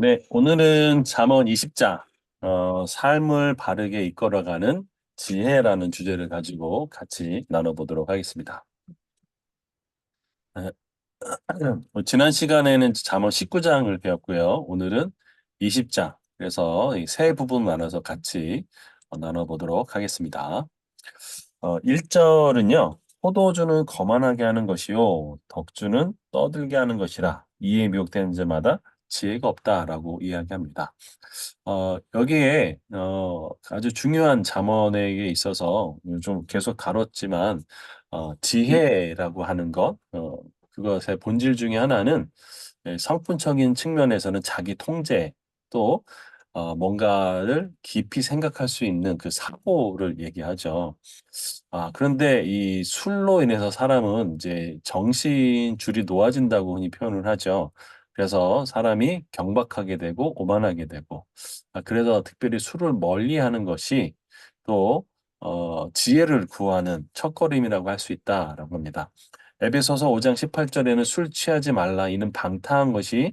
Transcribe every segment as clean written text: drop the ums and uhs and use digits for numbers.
네, 오늘은 잠언 20장, 삶을 바르게 이끌어가는 지혜라는 주제를 가지고 같이 나눠보도록 하겠습니다. 네, 지난 시간에는 잠언 19장을 배웠고요. 오늘은 20장, 그래서 이 세 부분 나눠서 같이 나눠보도록 하겠습니다. 1절은요, 포도주는 거만하게 하는 것이요, 덕주는 떠들게 하는 것이라, 이에 미혹되는 자마다 지혜가 없다라고 이야기합니다. 여기에 아주 중요한 잠언에 있어서 좀 계속 다뤘지만 지혜라고 하는 것, 그것의 본질 중에 하나는 성품적인 측면에서는 자기 통제 또 뭔가를 깊이 생각할 수 있는 그 사고를 얘기하죠. 그런데 이 술로 인해서 사람은 이제 정신줄이 놓아진다고 흔히 표현을 하죠. 그래서 사람이 경박하게 되고 오만하게 되고 그래서 특별히 술을 멀리하는 것이 또 지혜를 구하는 첫걸음이라고 할 수 있다라고 합니다. 에베소서 5장 18절에는 술 취하지 말라 이는 방탕한 것이니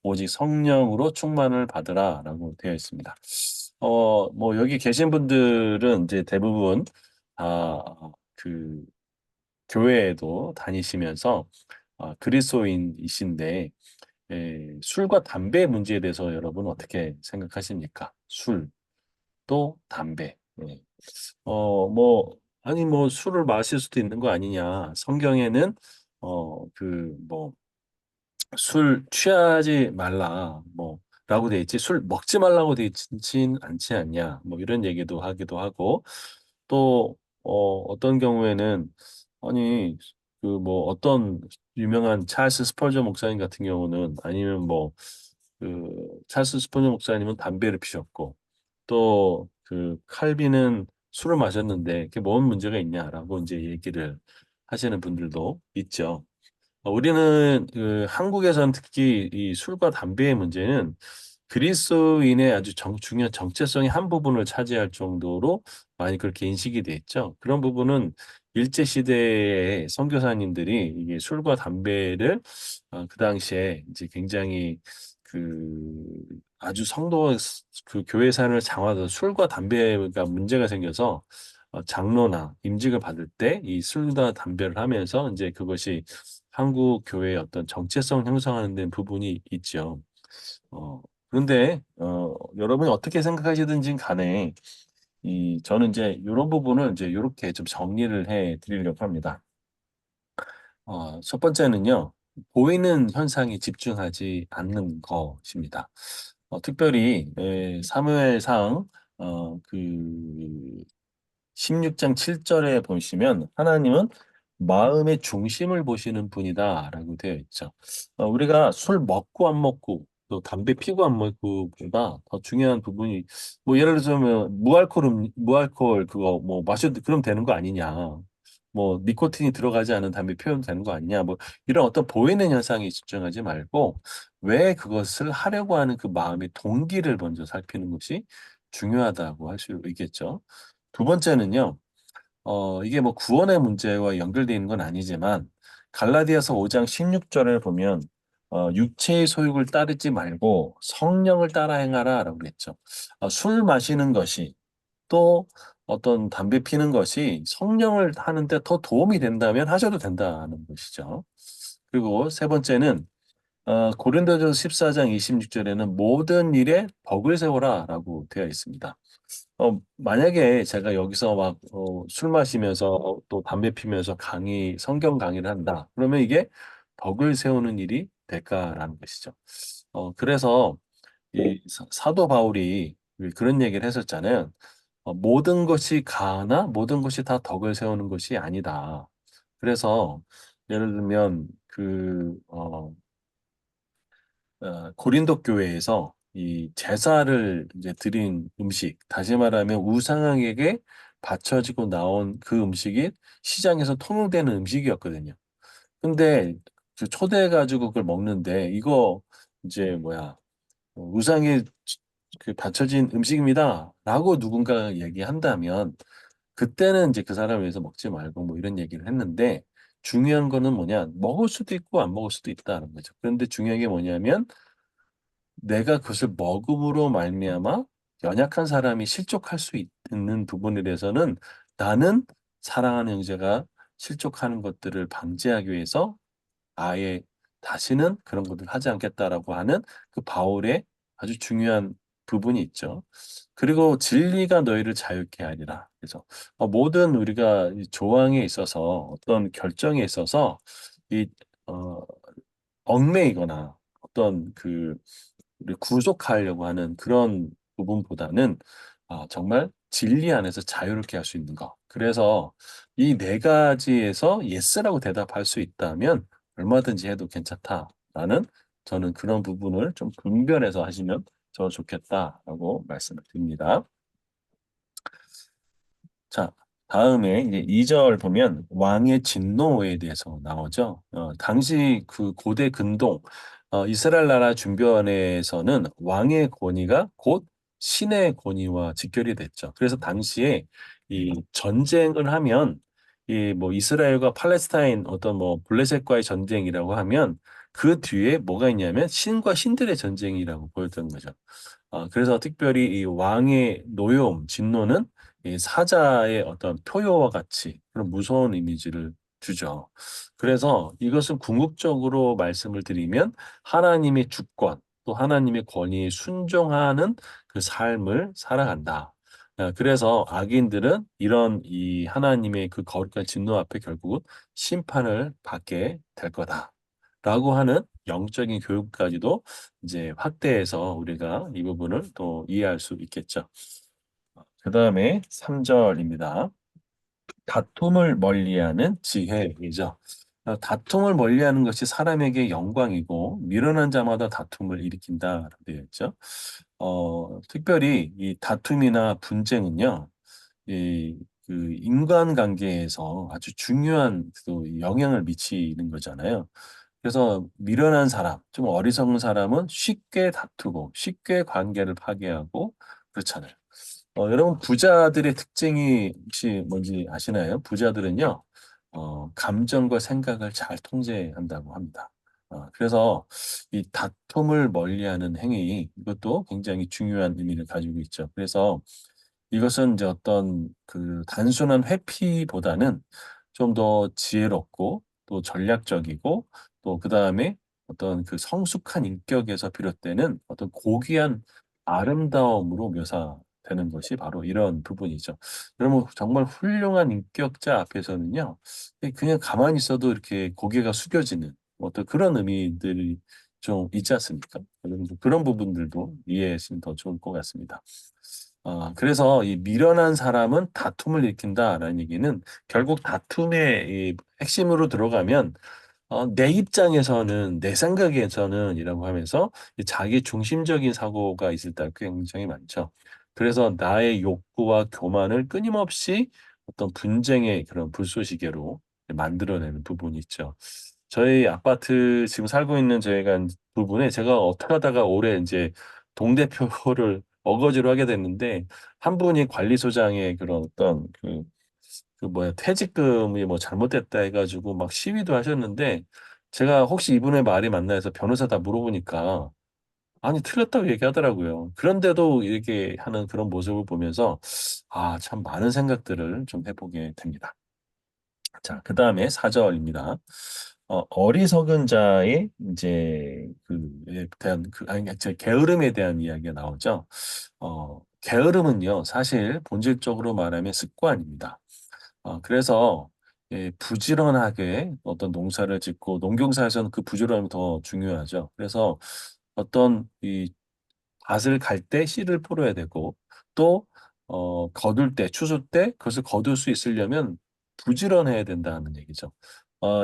오직 성령으로 충만을 받으라라고 되어 있습니다. 뭐 여기 계신 분들은 이제 대부분 그 교회에도 다니시면서 그리스도인이신데 술과 담배 문제에 대해서 여러분 어떻게 생각하십니까? 술 또 담배. 예. 아니 뭐 술을 마실 수도 있는 거 아니냐. 성경에는 뭐 "술 취하지 말라." 뭐 라고 돼 있지 "술 먹지 말라고 돼 있진 않지 않냐." 뭐 이런 얘기도 하기도 하고 또 어떤 경우에는 아니 뭐 어떤 유명한 찰스 스펄전 목사님 같은 경우는 아니면 뭐 찰스 스펄전 목사님은 담배를 피셨고 또 칼빈은 술을 마셨는데 "그게 뭔 문제가 있냐."라고 이제 얘기를 하시는 분들도 있죠. 우리는 한국에서는 특히 이 술과 담배의 문제는 그리스도인의 아주 중요한 정체성의 한 부분을 차지할 정도로 많이 그렇게 인식이 돼 있죠. 그런 부분은 일제 시대의 선교사님들이 이게 술과 담배를 그 당시에 이제 굉장히 그 아주 성도 그 교회 사람을 장악해서 술과 담배가 문제가 생겨서 장로나 임직을 받을 때 이 술과 담배를 하면서 이제 그것이 한국 교회의 어떤 정체성을 형성하는 데 부분이 있죠. 그런데 여러분이 어떻게 생각하시든지 간에 저는 이제 이런 부분을 이제 요렇게 좀 정리를 해 드리려고 합니다. 첫 번째는요. 보이는 현상에 집중하지 않는 것입니다. 특별히 사무엘상 어 그 16장 7절에 보시면 "하나님은 마음의 중심을 보시는 분이다."라고 되어 있죠. 우리가 술 먹고 안 먹고 또 담배 피고 안 먹고보다 더 중요한 부분이 뭐 예를 들자면 무알코올 그거 뭐 마셔도 그럼 되는 거 아니냐. 뭐 니코틴이 들어가지 않은 담배 피워도 되는 거 아니냐. 뭐 이런 어떤 보이는 현상에 집중하지 말고 왜 그것을 하려고 하는 그 마음의 동기를 먼저 살피는 것이 중요하다고 할 수 있겠죠. 두 번째는요. 이게 뭐 구원의 문제와 연결되어 있는 건 아니지만 갈라디아서 5장 16 절을 보면 "육체의 소욕을 따르지 말고 성령을 따라 행하라."라고 그랬죠. 술 마시는 것이 또 어떤 담배 피는 것이 성령을 하는 데 더 도움이 된다면 하셔도 된다는 것이죠. 그리고 세 번째는 고린도전서 14장 26 절에는 "모든 일에 덕을 세우라."라고 되어 있습니다. 만약에 제가 여기서 막 술 마시면서 또 담배 피면서 성경 강의를 한다. 그러면 이게 '덕을 세우는 일이 될까?'라는 것이죠. 그래서 이 사도 바울이 그런 얘기를 했었잖아요. "모든 것이 가하나 모든 것이 다 덕을 세우는 것이 아니다." 그래서 예를 들면 고린도 교회에서 이 제사를 이제 드린 음식, 다시 말하면 우상에게 바쳐지고 나온 그 음식이 시장에서 통용되는 음식이었거든요. 근데 초대해 가지고 그걸 먹는데 "이거 이제 우상에 바쳐진 음식입니다."라고 누군가가 얘기한다면 그때는 이제 그 사람을 위해서 먹지 말고 뭐 이런 얘기를 했는데 중요한 거는 뭐냐? 먹을 수도 있고 안 먹을 수도 있다는 거죠. 그런데 중요한 게 뭐냐면 내가 그것을 먹음으로 말미암아 연약한 사람이 실족할 수 있는 부분에 대해서는 나는 사랑하는 형제가 실족하는 것들을 방지하기 위해서 아예 다시는 그런 것을 하지 않겠다라고 하는 그 바울의 아주 중요한 부분이 있죠. 그리고 진리가 너희를 자유케 하리라. 그래서 모든 우리가 이 조항에 있어서 어떤 결정에 있어서 이 어, 얽매이거나 어떤 그 우리 구속하려고 하는 그런 부분보다는 정말 진리 안에서 자유롭게 할 수 있는 것. 그래서 이 네 가지에서 예스라고 대답할 수 있다면 얼마든지 해도 괜찮다라는 저는 그런 부분을 좀 분별해서 하시면 더 좋겠다라고 말씀을 드립니다. 자, 다음에 이제 2절 보면 왕의 진노에 대해서 나오죠. 당시 그 고대 근동 이스라엘 나라 준변에서는 왕의 권위가 곧 신의 권위와 직결이 됐죠. 그래서 당시에 이 전쟁을 하면 이 뭐 이스라엘과 팔레스타인 어떤 뭐 블레셋과의 전쟁이라고 하면 그 뒤에 뭐가 있냐면 신과 신들의 전쟁이라고 보였던 거죠. 그래서 특별히 이 왕의 노여움, 진노는 이 사자의 어떤 표효와 같이 그런 무서운 이미지를 주죠. 그래서 이것은 궁극적으로 말씀을 드리면 하나님의 주권, 또 하나님의 권위에 순종하는 그 삶을 살아간다. 그래서 악인들은 이런 이 하나님의 그 거룩한 진노 앞에 결국은 심판을 받게 될 거다. 라고 하는 영적인 교육까지도 이제 확대해서 우리가 이 부분을 또 이해할 수 있겠죠. 그 다음에 3절입니다. 다툼을 멀리하는 지혜이죠. 다툼을 멀리하는 것이 사람에게 영광이고 미련한 자마다 다툼을 일으킨다 되어 있죠. 특별히 이 다툼이나 분쟁은요, 이 그 인간관계에서 아주 중요한 또 영향을 미치는 거잖아요. 그래서 미련한 사람, 좀 어리석은 사람은 쉽게 다투고 쉽게 관계를 파괴하고 그렇잖아요. 여러분 부자들의 특징이 혹시 뭔지 아시나요? 부자들은요, 감정과 생각을 잘 통제한다고 합니다. 그래서 이 다툼을 멀리하는 행위, 이것도 굉장히 중요한 의미를 가지고 있죠. 그래서 이것은 이제 어떤 그 단순한 회피보다는 좀 더 지혜롭고 또 전략적이고 또 그다음에 어떤 그 성숙한 인격에서 비롯되는 어떤 고귀한 아름다움으로 묘사되는 것이 바로 이런 부분이죠. 여러분 정말 훌륭한 인격자 앞에서는요. 그냥 가만히 있어도 이렇게 고개가 숙여지는 어떤 그런 의미들이 좀 있지 않습니까? 여러분 그런 부분들도 이해하시면 더 좋을 것 같습니다. 그래서 이 미련한 사람은 다툼을 일으킨다라는 얘기는 결국 다툼의 이 핵심으로 들어가면 내 입장에서는 내 생각에서는 이라고 하면서 이 자기 중심적인 사고가 있을 때가 굉장히 많죠. 그래서 나의 욕구와 교만을 끊임없이 어떤 분쟁의 그런 불쏘시개로 만들어내는 부분이 있죠. 저희 아파트 지금 살고 있는 저희가 부분에 제가 어떻게 하다가 올해 이제 동대표를 어거지로 하게 됐는데 한 분이 관리소장의 그런 어떤 그 뭐야 퇴직금이 뭐 잘못됐다 해가지고 막 시위도 하셨는데 제가 혹시 이분의 말이 맞나 해서 변호사다 물어보니까 아니 틀렸다고 얘기하더라고요. 그런데도 이렇게 하는 그런 모습을 보면서 참 많은 생각들을 좀 해보게 됩니다. 자, 그 다음에 4절입니다. 어리석은 자의 이제 그에 대한 제 게으름에 대한 이야기가 나오죠. 게으름은요, 사실 본질적으로 말하면 습관입니다. 그래서 부지런하게 어떤 농사를 짓고 농경사에서는 그 부지런함이 더 중요하죠. 그래서 어떤 이 밭을 갈 때 씨를 풀어야 되고 또 거둘 때 추수 때 그것을 거둘 수 있으려면 부지런해야 된다는 얘기죠.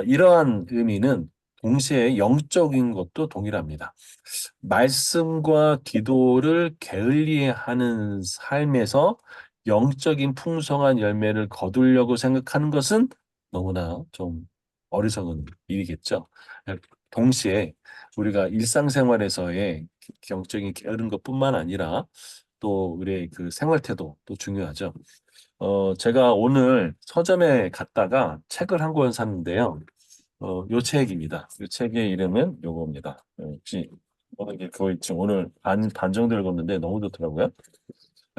이러한 의미는 동시에 영적인 것도 동일합니다. 말씀과 기도를 게을리하는 삶에서 영적인 풍성한 열매를 거두려고 생각하는 것은 너무나 좀 어리석은 일이겠죠. 동시에 우리가 일상생활에서의 영적인 게으른 것뿐만 아니라 또 우리의 그 생활 태도도 중요하죠. 제가 오늘 서점에 갔다가 책을 한 권 샀는데요. 요 책입니다. 요 책의 이름은 요겁니다. 혹시 이게 거의 지금 오늘 반 정도 읽었는데 너무 좋더라고요.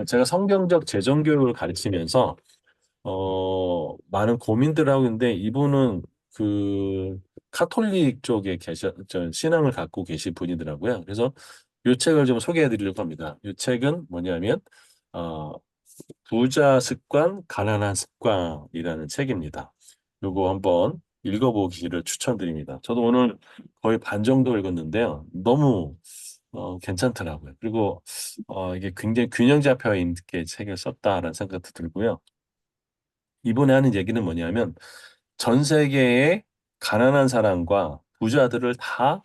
제가 성경적 재정 교육을 가르치면서 많은 고민들을 하고 있는데 이분은 그 카톨릭 쪽에 신앙을 갖고 계신 분이더라고요. 그래서 이 책을 좀 소개해 드리려고 합니다. 이 책은 뭐냐면 어, 부자 습관, 가난한 습관이라는 책입니다. 요거 한번 읽어보기를 추천드립니다. 저도 오늘 거의 반 정도 읽었는데요. 너무 괜찮더라고요. 그리고 이게 굉장히 균형 잡혀 있게 책을 썼다라는 생각도 들고요. 이번에 하는 얘기는 뭐냐면 전 세계의 가난한 사람과 부자들을 다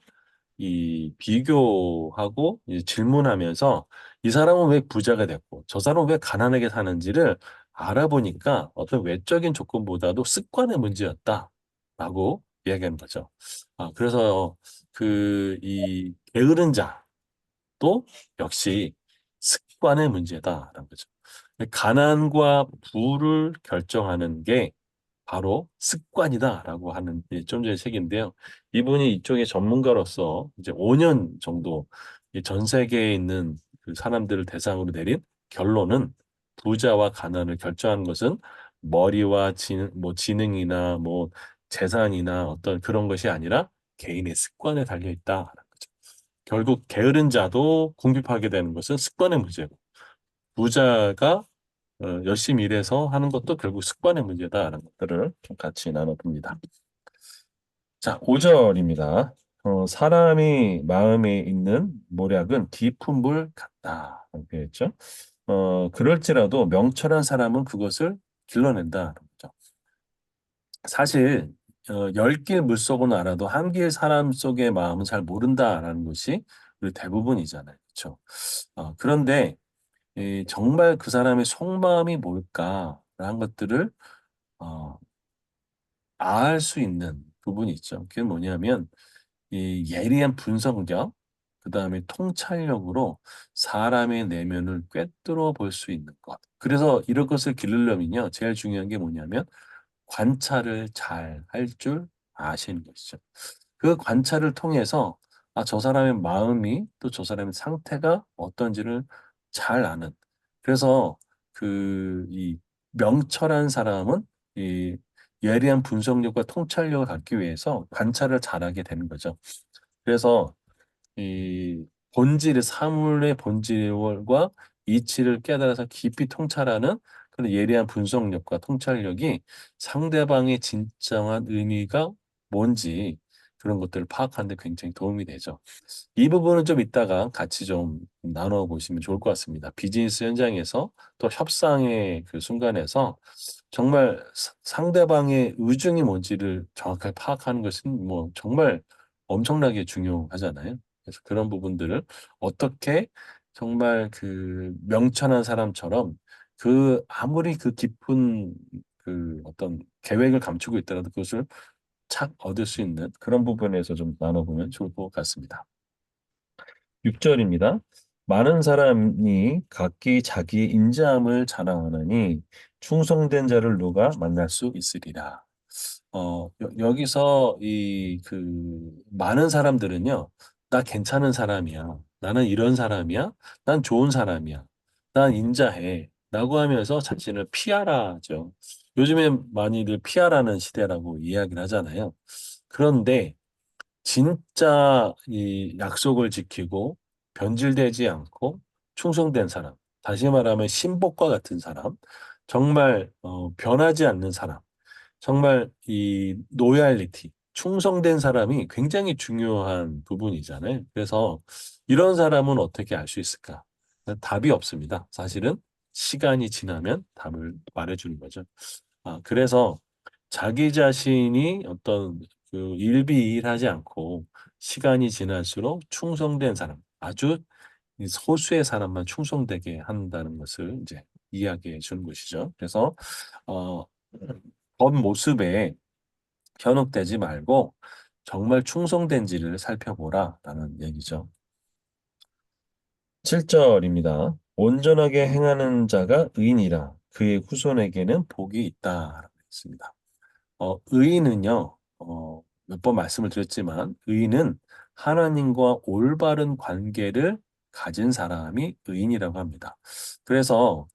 이 비교하고 이제 질문하면서 이 사람은 왜 부자가 됐고 저 사람은 왜 가난하게 사는지를 알아보니까 어떤 외적인 조건보다도 습관의 문제였다라고 이야기하는 거죠. 그래서 그 이 게으른 자도 역시 습관의 문제다라는 거죠. 가난과 부를 결정하는 게 바로 습관이다라고 하는 좀 전의 책인데요. 이분이 이쪽의 전문가로서 이제 5년 정도 이전 세계에 있는 그 사람들을 대상으로 내린 결론은 부자와 가난을 결정하는 것은 머리와 지능이나 뭐 재산이나 어떤 그런 것이 아니라 개인의 습관에 달려 있다라는 거죠. 결국 게으른 자도 궁핍하게 되는 것은 습관의 문제고 부자가 열심히 일해서 하는 것도 결국 습관의 문제다라는 것들을 좀 같이 나눠봅니다. 자, 5절입니다. 사람이 마음에 있는 모략은 깊은 물 같다. 이렇게 했죠. 그럴지라도 명철한 사람은 그것을 길러낸다. 그렇죠. 사실 10길 물속은 알아도 한 길 사람 속의 마음은 잘 모른다라는 것이 우리 대부분이잖아요. 그렇죠. 그런데 정말 그 사람의 속마음이 뭘까라는 것들을 어, 알 수 있는 부분이 있죠. 그게 뭐냐면 이 예리한 분석력, 그다음에 통찰력으로 사람의 내면을 꿰뚫어 볼 수 있는 것. 그래서 이런 것을 기르려면요, 제일 중요한 게 뭐냐면 관찰을 잘 할 줄 아시는 것이죠. 그 관찰을 통해서 저 사람의 마음이 또 저 사람의 상태가 어떤지를 잘 아는. 그래서 이 명철한 사람은 이 예리한 분석력과 통찰력을 갖기 위해서 관찰을 잘하게 되는 거죠. 그래서 이 사물의 본질과 이치를 깨달아서 깊이 통찰하는 그런 예리한 분석력과 통찰력이 상대방의 진정한 의미가 뭔지 그런 것들을 파악하는 데 굉장히 도움이 되죠. 이 부분은 좀 이따가 같이 좀 나눠 보시면 좋을 것 같습니다. 비즈니스 현장에서 또 협상의 그 순간에서 정말 상대방의 의중이 뭔지를 정확하게 파악하는 것은 뭐 정말 엄청나게 중요하잖아요. 그래서 그런 부분들을 어떻게 정말 그 명철한 사람처럼 그 아무리 그 깊은 그 어떤 계획을 감추고 있더라도 그것을 착 얻을 수 있는 그런 부분에서 좀 나눠보면 좋을 것 같습니다. 6절입니다. 많은 사람이 각기 자기 인자함을 자랑하느니 충성된 자를 누가 만날 수 있으리라. 여기서 많은 사람들은요, 나 괜찮은 사람이야. 나는 이런 사람이야. 난 좋은 사람이야. 난 인자해. 라고 하면서 자신을 피하라죠. 요즘에 많이들 피하라는 시대라고 이야기를 하잖아요. 그런데 진짜 이 약속을 지키고 변질되지 않고 충성된 사람, 다시 말하면 신복과 같은 사람, 정말 변하지 않는 사람, 정말 이 로얄리티, 충성된 사람이 굉장히 중요한 부분이잖아요. 그래서 이런 사람은 어떻게 알 수 있을까? 답이 없습니다. 사실은 시간이 지나면 답을 말해주는 거죠. 그래서 자기 자신이 어떤 그 일비일하지 않고 시간이 지날수록 충성된 사람, 아주 이 소수의 사람만 충성되게 한다는 것을 이제 이야기해 주는 것이죠. 그래서 어, 겉모습에 현혹되지 말고 정말 충성된지를 살펴보라라는 얘기죠. 7절입니다. 온전하게 행하는 자가 의인이라 그의 후손에게는 복이 있다라고 했습니다. 의인은요, 몇 번 말씀을 드렸지만, 의인은 하나님과 올바른 관계를 가진 사람이 의인이라고 합니다. 그래서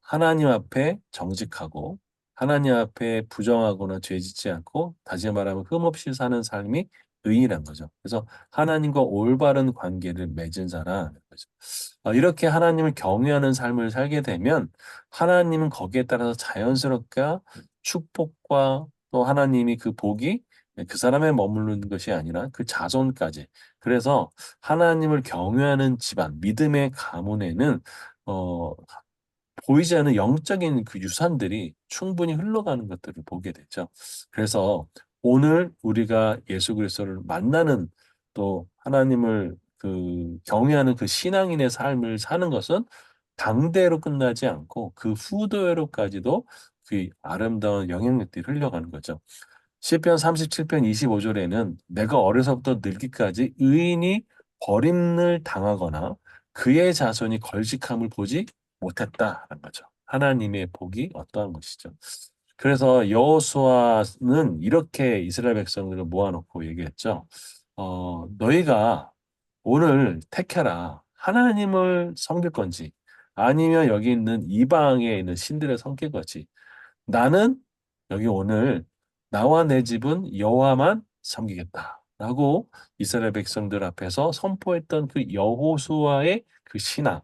하나님 앞에 정직하고 하나님 앞에 부정하거나 죄짓지 않고 다시 말하면 흠없이 사는 삶이 의인이란 거죠. 그래서 하나님과 올바른 관계를 맺은 사람 거죠. 이렇게 하나님을 경외하는 삶을 살게 되면 하나님은 거기에 따라서 자연스럽게 축복과 또 하나님이 그 복이 그 사람에 머무르는 것이 아니라 그 자손까지. 그래서 하나님을 경외하는 집안, 믿음의 가문에는 어, 보이지 않는 영적인 그 유산들이 충분히 흘러가는 것들을 보게 되죠. 그래서 오늘 우리가 예수 그리스도를 만나는 또 하나님을 그 경외하는 그 신앙인의 삶을 사는 것은 당대로 끝나지 않고 그 후대로까지도 그 아름다운 영향력들이 흘러가는 거죠. 시편 37편 25절에는 내가 어려서부터 늙기까지 의인이 버림을 당하거나 그의 자손이 걸직함을 보지 못했다라는 거죠. 하나님의 복이 어떠한 것이죠. 그래서 여호수아는 이렇게 이스라엘 백성들을 모아놓고 얘기했죠. 너희가 오늘 택해라. 하나님을 섬길 건지 아니면 여기 있는 이방에 있는 신들을 섬길 건지 나는 여기 오늘 나와 내 집은 여호와만 섬기겠다라고 이스라엘 백성들 앞에서 선포했던 그 여호수아의 그 신앙,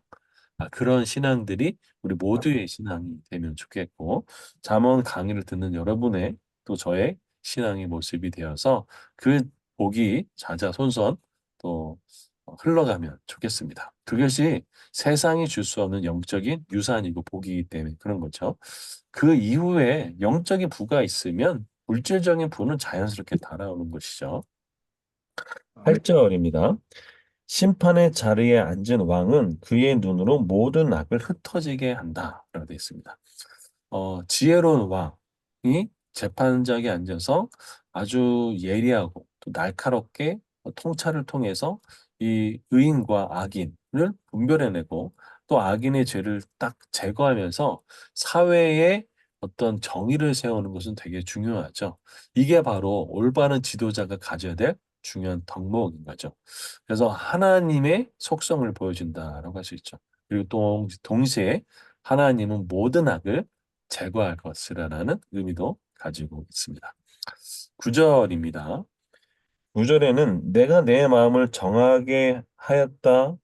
그런 신앙들이 우리 모두의 신앙이 되면 좋겠고, 잠언 강의를 듣는 여러분의 또 저의 신앙의 모습이 되어서 그 복이 자자손손 또 흘러가면 좋겠습니다. 그것이 세상이 줄 수 없는 영적인 유산이고 복이기 때문에 그런 거죠. 그 이후에 영적인 부가 있으면 물질적인 부는 자연스럽게 달아오는 것이죠. 8절입니다. 심판의 자리에 앉은 왕은 그의 눈으로 모든 악을 흩어지게 한다. 라고 되어 있습니다. 지혜로운 왕이 재판장에 앉아서 아주 예리하고 또 날카롭게 통찰을 통해서 이 의인과 악인을 분별해내고 또 악인의 죄를 딱 제거하면서 사회에 어떤 정의를 세우는 것은 되게 중요하죠. 이게 바로 올바른 지도자가 가져야 될 중요한 덕목인 거죠. 그래서 하나님의 속성을 보여준다라고 할 수 있죠. 그리고 또 동시에 하나님은 모든 악을 제거할 것이라는 의미도 가지고 있습니다. 9절입니다. 9절에는 내가 내 마음을 정하게 하였다.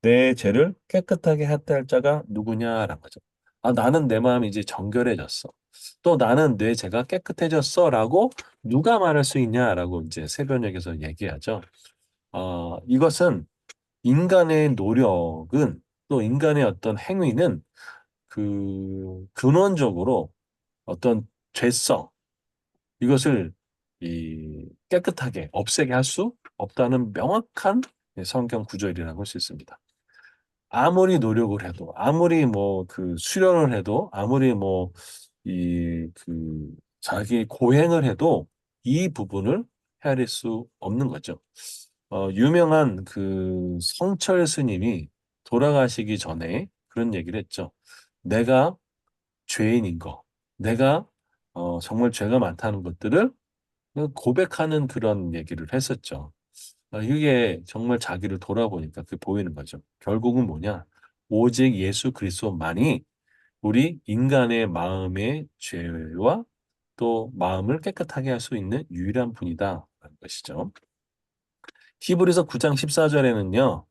내 죄를 깨끗하게 했다 할 자가 누구냐라는 거죠. 나는 내 마음이 이제 정결해졌어. 또 나는 내 죄가 깨끗해졌어라고 누가 말할 수 있냐라고 이제 세변역에서 얘기하죠. 이것은 인간의 노력은 또 인간의 어떤 행위는 그 근원적으로 어떤 죄성 이것을 이 깨끗하게 없애게 할 수 없다는 명확한 성경 구절이라고 할 수 있습니다. 아무리 노력을 해도 아무리 뭐 그 수련을 해도 아무리 뭐 이 그 자기 고행을 해도 이 부분을 헤아릴 수 없는 거죠. 유명한 그 성철 스님이 돌아가시기 전에 그런 얘기를 했죠. 내가 죄인인 거, 내가 정말 죄가 많다는 것들을 고백하는 그런 얘기를 했었죠. 이게 정말 자기를 돌아보니까 그게 보이는 거죠. 결국은 뭐냐? 오직 예수 그리스도만이 우리 인간의 마음의 죄와 또 마음을 깨끗하게 할 수 있는 유일한 분이다라는 것이죠. 히브리서 9장 14절에는요.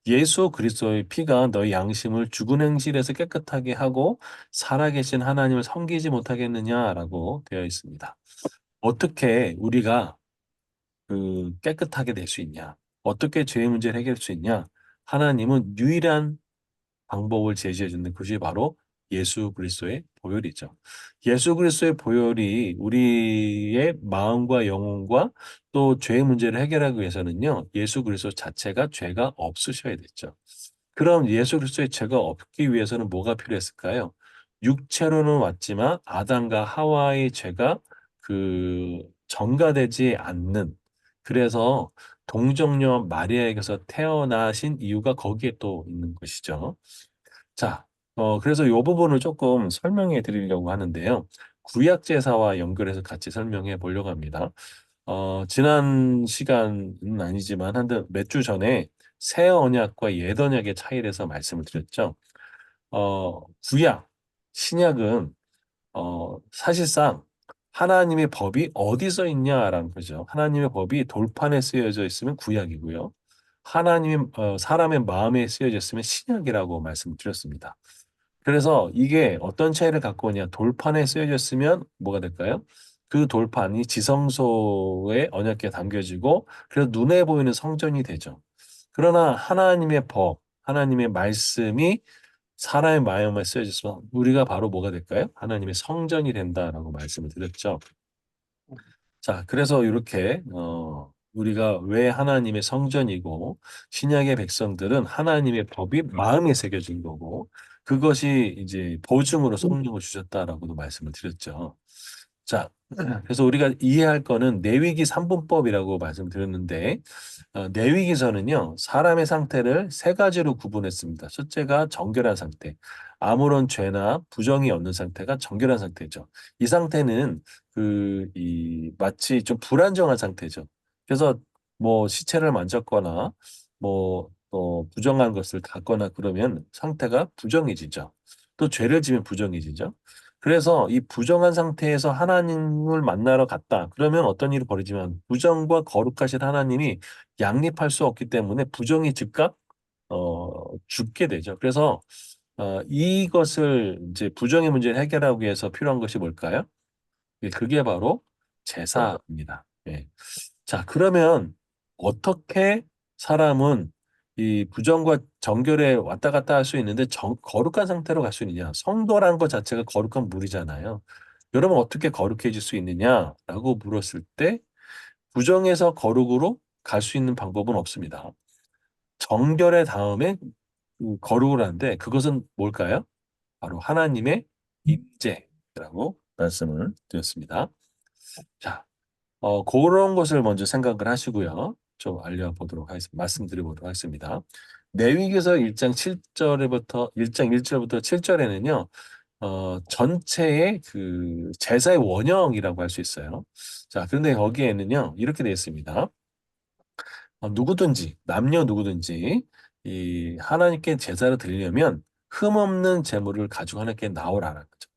예수 그리스도의 피가 너희 양심을 죽은 행실에서 깨끗하게 하고 살아계신 하나님을 섬기지 못하겠느냐라고 되어 있습니다. 어떻게 우리가 그 깨끗하게 될 수 있냐? 어떻게 죄의 문제를 해결할 수 있냐? 하나님은 유일한 방법을 제시해 주는 것이 바로 예수 그리스도의 보혈이죠. 예수 그리스도의 보혈이 우리의 마음과 영혼과 또 죄의 문제를 해결하기 위해서는요. 예수 그리스도 자체가 죄가 없으셔야 됐죠. 그럼 예수 그리스도의 죄가 없기 위해서는 뭐가 필요했을까요? 육체로는 왔지만 아담과 하와의 죄가 그 전가되지 않는 그래서 동정녀 마리아에게서 태어나신 이유가 거기에 또 있는 것이죠. 자, 그래서 이 부분을 조금 설명해 드리려고 하는데요. 구약 제사와 연결해서 같이 설명해 보려고 합니다. 지난 시간은 아니지만 몇 주 전에 새 언약과 옛 언약의 차이에 대해서 말씀을 드렸죠. 구약, 신약은 사실상 하나님의 법이 어디 써 있냐라는 거죠. 하나님의 법이 돌판에 쓰여져 있으면 구약이고요. 사람의 마음에 쓰여져 있으면 신약이라고 말씀드렸습니다. 그래서 이게 어떤 차이를 갖고 오냐. 돌판에 쓰여졌으면 뭐가 될까요? 그 돌판이 지성소에 언약궤에 담겨지고 그래서 눈에 보이는 성전이 되죠. 그러나 하나님의 법, 하나님의 말씀이 사람의 마음에 쓰여졌으면 우리가 바로 뭐가 될까요? 하나님의 성전이 된다라고 말씀을 드렸죠. 자, 그래서 이렇게 우리가 왜 하나님의 성전이고 신약의 백성들은 하나님의 법이 마음에 새겨진 거고 그것이 이제 보증으로 성령을 주셨다라고도 말씀을 드렸죠. 자, 그래서 우리가 이해할 거는 내위기 삼분법이라고 말씀드렸는데 내위기서는요 사람의 상태를 세 가지로 구분했습니다. 첫째가 정결한 상태, 아무런 죄나 부정이 없는 상태가 정결한 상태죠. 이 상태는 마치 좀 불안정한 상태죠. 그래서 뭐 시체를 만졌거나 부정한 것을 닿거나 그러면 상태가 부정해지죠. 또 죄를 지면 부정해지죠. 그래서 이 부정한 상태에서 하나님을 만나러 갔다. 그러면 어떤 일이 벌어지면 부정과 거룩하신 하나님이 양립할 수 없기 때문에 부정이 즉각 죽게 되죠. 그래서 이것을 이제 부정의 문제를 해결하기 위해서 필요한 것이 뭘까요? 그게 바로 제사입니다. 예. 자, 그러면 어떻게 사람은 이 부정과 정결에 왔다 갔다 할 수 있는데 거룩한 상태로 갈 수 있느냐? 성도라는 것 자체가 거룩한 물이잖아요. 여러분 어떻게 거룩해질 수 있느냐라고 물었을 때 부정에서 거룩으로 갈 수 있는 방법은 없습니다. 정결의 다음에 거룩을 하는데 그것은 뭘까요? 바로 하나님의 임재라고 말씀을 드렸습니다. 자, 그런 것을 먼저 생각을 하시고요. 좀 알려보도록 하겠습니다. 말씀드려보도록 하겠습니다. 레위기서 1장 7절부터 1장 1절부터 7절에는요. 전체의 그 제사의 원형이라고 할 수 있어요. 자, 그런데 거기에는요. 이렇게 되어 있습니다. 누구든지 남녀 누구든지 이 하나님께 제사를 드리려면 흠없는 제물을 가지고 하나님께 나오라는 거죠.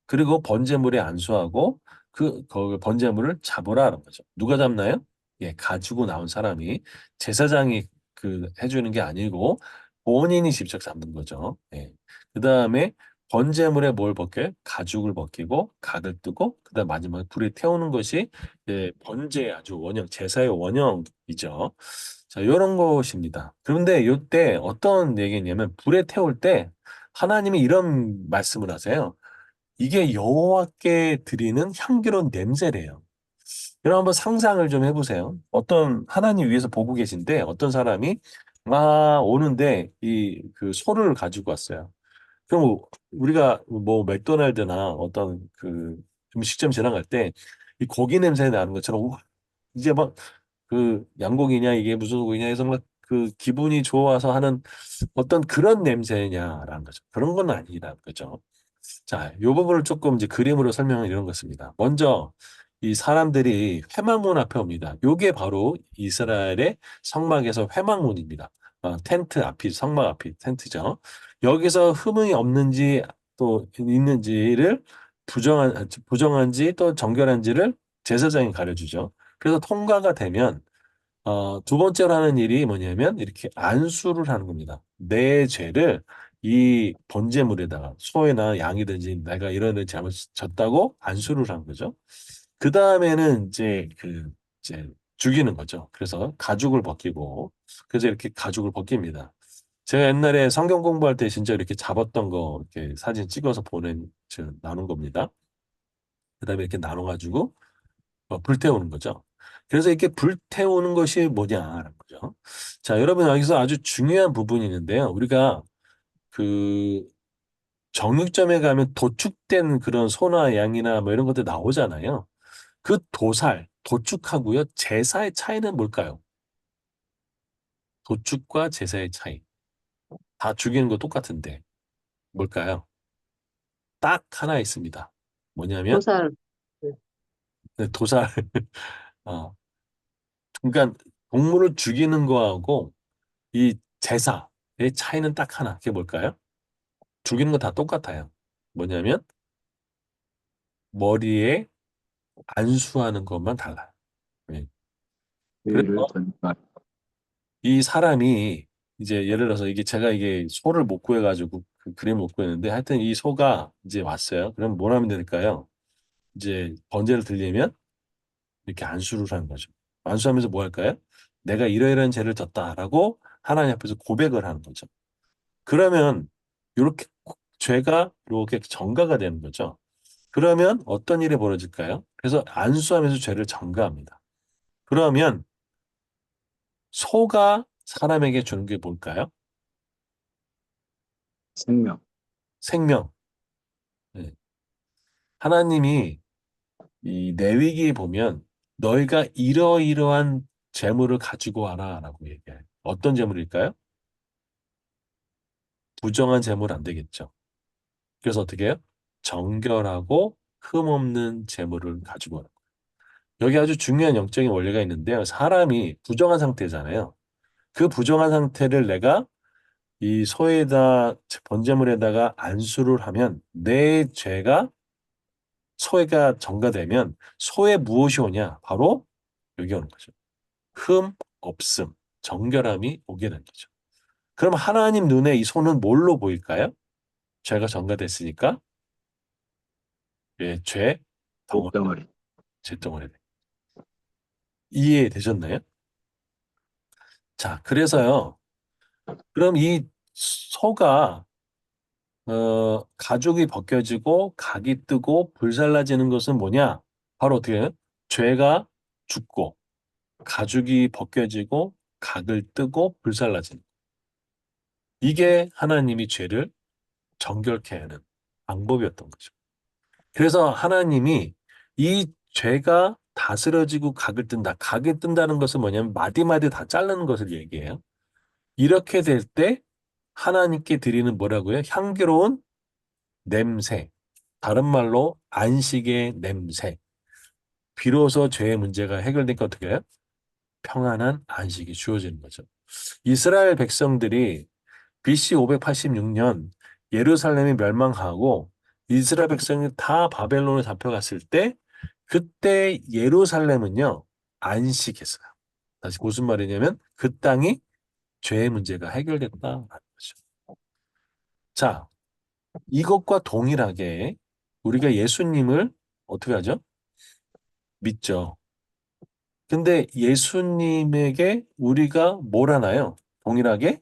그리고 번제물에 안수하고 그 번제물을 잡으라는 거죠. 누가 잡나요? 예, 가지고 나온 사람이 제사장이 해주는 게 아니고 본인이 직접 잡는 거죠. 예. 그 다음에 번제물에 뭘 벗겨요? 가죽을 벗기고 각을 뜨고 그다음 마지막에 불에 태우는 것이 번제의 아주 원형, 제사의 원형이죠. 자, 이런 것입니다. 그런데 이때 어떤 얘기냐면 불에 태울 때 하나님이 이런 말씀을 하세요. 이게 여호와께 드리는 향기로운 냄새래요. 여러분 한번 상상을 좀 해보세요. 어떤 하나님 위에서 보고 계신데 어떤 사람이 오는데 이 그 소를 가지고 왔어요. 그럼 우리가 뭐 맥도날드나 어떤 그 음식점 지나갈 때 이 고기 냄새 나는 것처럼 우와, 이제 막 양고기냐 이게 무슨 고기냐 해서 막 기분이 좋아서 하는 어떤 그런 냄새냐라는 거죠. 그런 건 아니라는 거죠. 자, 요 부분을 조금 이제 그림으로 설명을 이런 것입니다. 먼저 이 사람들이 회막문 앞에 옵니다. 요게 바로 이스라엘의 성막에서 회막문입니다. 텐트 앞이 성막 앞이 텐트죠. 여기서 흠이 없는지 또 있는지를 부정한지 또 정결한지를 제사장이 가려주죠. 그래서 통과가 되면 두 번째로 하는 일이 뭐냐면 이렇게 안수를 하는 겁니다. 내 죄를 이 번제물에다가 소이나 양이든지 내가 이런 데 잘못 졌다고 안수를 한 거죠. 그 다음에는 이제 죽이는 거죠. 그래서 가죽을 벗기고 그래서 이렇게 가죽을 벗깁니다. 제가 옛날에 성경 공부할 때 진짜 이렇게 잡았던 거 이렇게 사진 찍어서 나눈 겁니다. 그다음에 이렇게 나눠가지고 불태우는 거죠. 그래서 이렇게 불태우는 것이 뭐냐라는 거죠. 자, 여러분 여기서 아주 중요한 부분이 있는데요. 우리가 그 정육점에 가면 도축된 그런 소나 양이나 뭐 이런 것들 나오잖아요. 그 도축하고요. 제사의 차이는 뭘까요? 도축과 제사의 차이. 다 죽이는 거 똑같은데 뭘까요? 딱 하나 있습니다. 뭐냐면 도살. 도살 어, 그러니까 동물을 죽이는 거하고 이 제사의 차이는 딱 하나. 그게 뭘까요? 죽이는 거 다 똑같아요. 뭐냐면 머리에 안수하는 것만 달라요. 예. 죄를 그래서 전가. 이 사람이 이제 예를 들어서 이게 제가 이게 소를 못 구해가지고 그 그림을 못 구했는데 하여튼 이 소가 이제 왔어요. 그럼 뭘 하면 될까요? 이제 번제를 드리려면 이렇게 안수를 하는 거죠. 안수하면서 뭐 할까요? 내가 이러이러한 죄를 졌다라고 하나님 앞에서 고백을 하는 거죠. 그러면 이렇게 죄가 이렇게 전가가 되는 거죠. 그러면 어떤 일이 벌어질까요? 그래서 안수하면서 죄를 전가합니다. 그러면 소가 사람에게 주는 게 뭘까요? 생명. 생명. 네. 하나님이 이 레위기에 보면 너희가 이러이러한 재물을 가지고 와라라고 얘기해요. 어떤 재물일까요? 부정한 재물 안 되겠죠. 그래서 어떻게 해요? 정결하고 흠없는 재물을 가지고 와라. 여기 아주 중요한 영적인 원리가 있는데요. 사람이 부정한 상태잖아요. 그 부정한 상태를 내가 이 소에다 번제물에다가 안수를 하면 내 죄가 소에가 전가되면 소에 무엇이 오냐? 바로 여기 오는 거죠. 흠 없음, 정결함이 오게 된 거죠. 그럼 하나님 눈에 이 소는 뭘로 보일까요? 죄가 전가됐으니까 예, 죄 덩어리, 목덩어리. 죄덩어리. 이해되셨나요? 자, 그래서요. 그럼 이 소가 가죽이 벗겨지고 각이 뜨고 불살라지는 것은 뭐냐? 바로 어떻게 해요? 죄가 죽고 가죽이 벗겨지고 각을 뜨고 불살라지는. 이게 하나님이 죄를 정결케 하는 방법이었던 거죠. 그래서 하나님이 이 죄가 다스려지고 각을 뜬다. 각이 뜬다는 것은 뭐냐면 마디마디 다 자르는 것을 얘기해요. 이렇게 될 때 하나님께 드리는 뭐라고요? 향기로운 냄새. 다른 말로 안식의 냄새. 비로소 죄의 문제가 해결되니까 어떻게 해요? 평안한 안식이 주어지는 거죠. 이스라엘 백성들이 BC 586년 예루살렘이 멸망하고 이스라엘 백성이 다 바벨론에 잡혀갔을 때 그때 예루살렘은요 안식했어요. 다시 무슨 말이냐면 그 땅이 죄의 문제가 해결됐다라는 거죠. 자, 이것과 동일하게 우리가 예수님을 어떻게 하죠? 믿죠. 근데 예수님에게 우리가 뭘 하나요? 동일하게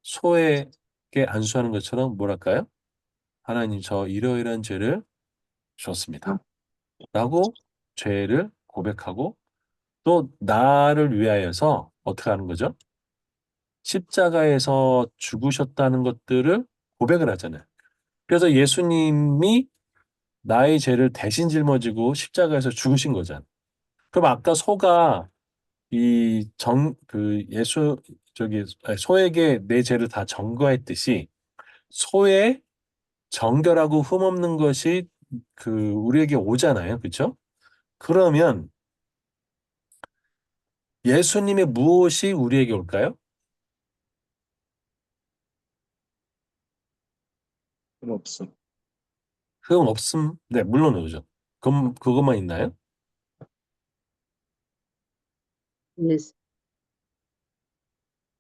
소에게 안수하는 것처럼 뭐랄까요? 하나님 저 이러이러한 죄를 주었습니다. 라고 죄를 고백하고 또 나를 위하여서 어떻게 하는 거죠? 십자가에서 죽으셨다는 것들을 고백을 하잖아요. 그래서 예수님이 나의 죄를 대신 짊어지고 십자가에서 죽으신 거잖아요. 그럼 아까 소가 예수, 아니, 소에게 내 죄를 다 전가했듯이 소의 정결하고 흠없는 것이 우리에게 오잖아요. 그렇죠? 그러면 예수님의 무엇이 우리에게 올까요? 없음. 흠 없음? 네, 물론 오죠. 그럼 그것만 있나요? Yes.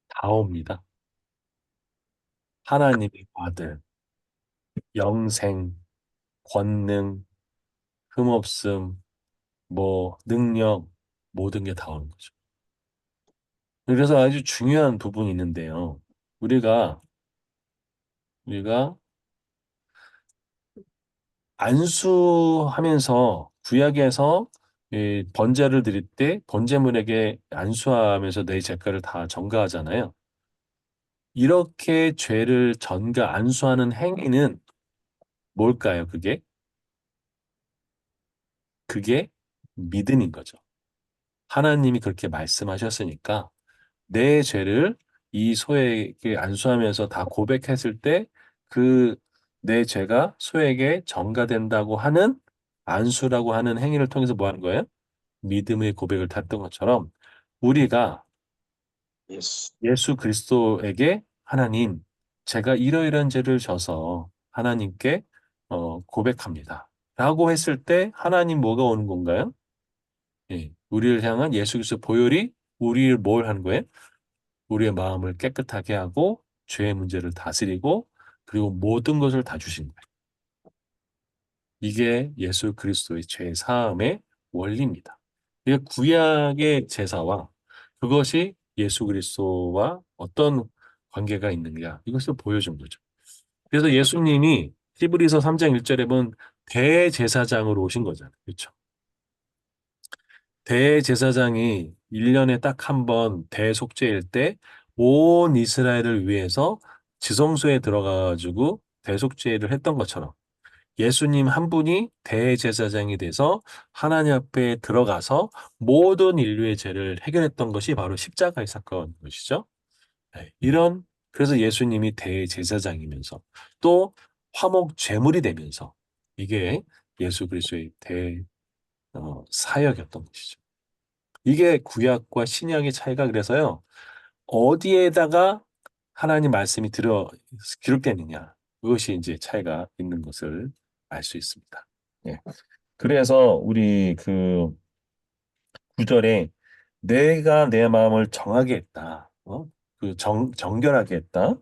다 옵니다. 하나님의 아들, 영생, 권능, 흠 없음, 뭐 능력 모든 게 다 오는 거죠. 그래서 아주 중요한 부분이 있는데요. 우리가 우리가 안수하면서 구약에서 이 번제를 드릴 때 번제물에게 안수하면서 내 죄가를 다 전가하잖아요. 이렇게 죄를 전가 안수하는 행위는 뭘까요? 그게 믿음인 거죠. 하나님이 그렇게 말씀하셨으니까 내 죄를 이 소에게 안수하면서 다 고백했을 때 그 내 죄가 소에게 전가된다고 하는 안수라고 하는 행위를 통해서 뭐 하는 거예요? 믿음의 고백을 탔던 것처럼 우리가 예수. 예수 그리스도에게 하나님, 제가 이러이러한 죄를 져서 하나님께 고백합니다. 라고 했을 때 하나님 뭐가 오는 건가요? 예, 우리를 향한 예수 그리스도 보혈이 우리를 뭘 하는 거예요? 우리의 마음을 깨끗하게 하고 죄의 문제를 다스리고 그리고 모든 것을 다 주신 거예요. 이게 예수 그리스도의 죄 사함의 원리입니다. 이게 구약의 제사와 그것이 예수 그리스도와 어떤 관계가 있느냐 이것을 보여준 거죠. 그래서 예수님이 히브리서 3장 1절에 보면 대제사장으로 오신 거잖아요. 그렇죠? 대제사장이 1년에 딱 한 번 대속죄일 때 온 이스라엘을 위해서 지성소에 들어가가지고 대속죄를 했던 것처럼 예수님 한 분이 대제사장이 돼서 하나님 앞에 들어가서 모든 인류의 죄를 해결했던 것이 바로 십자가의 사건인 것이죠. 네, 그래서 예수님이 대제사장이면서 또 화목 제물이 되면서 이게 예수 그리스도의 사역이었던 것이죠. 이게 구약과 신약의 차이가 그래서요. 어디에다가 하나님 말씀이 기록되느냐. 그것이 이제 차이가 있는 것을 알 수 있습니다. 예. 그래서 우리 그 구절에 내가 내 마음을 정하게 했다. 정결하게 했다.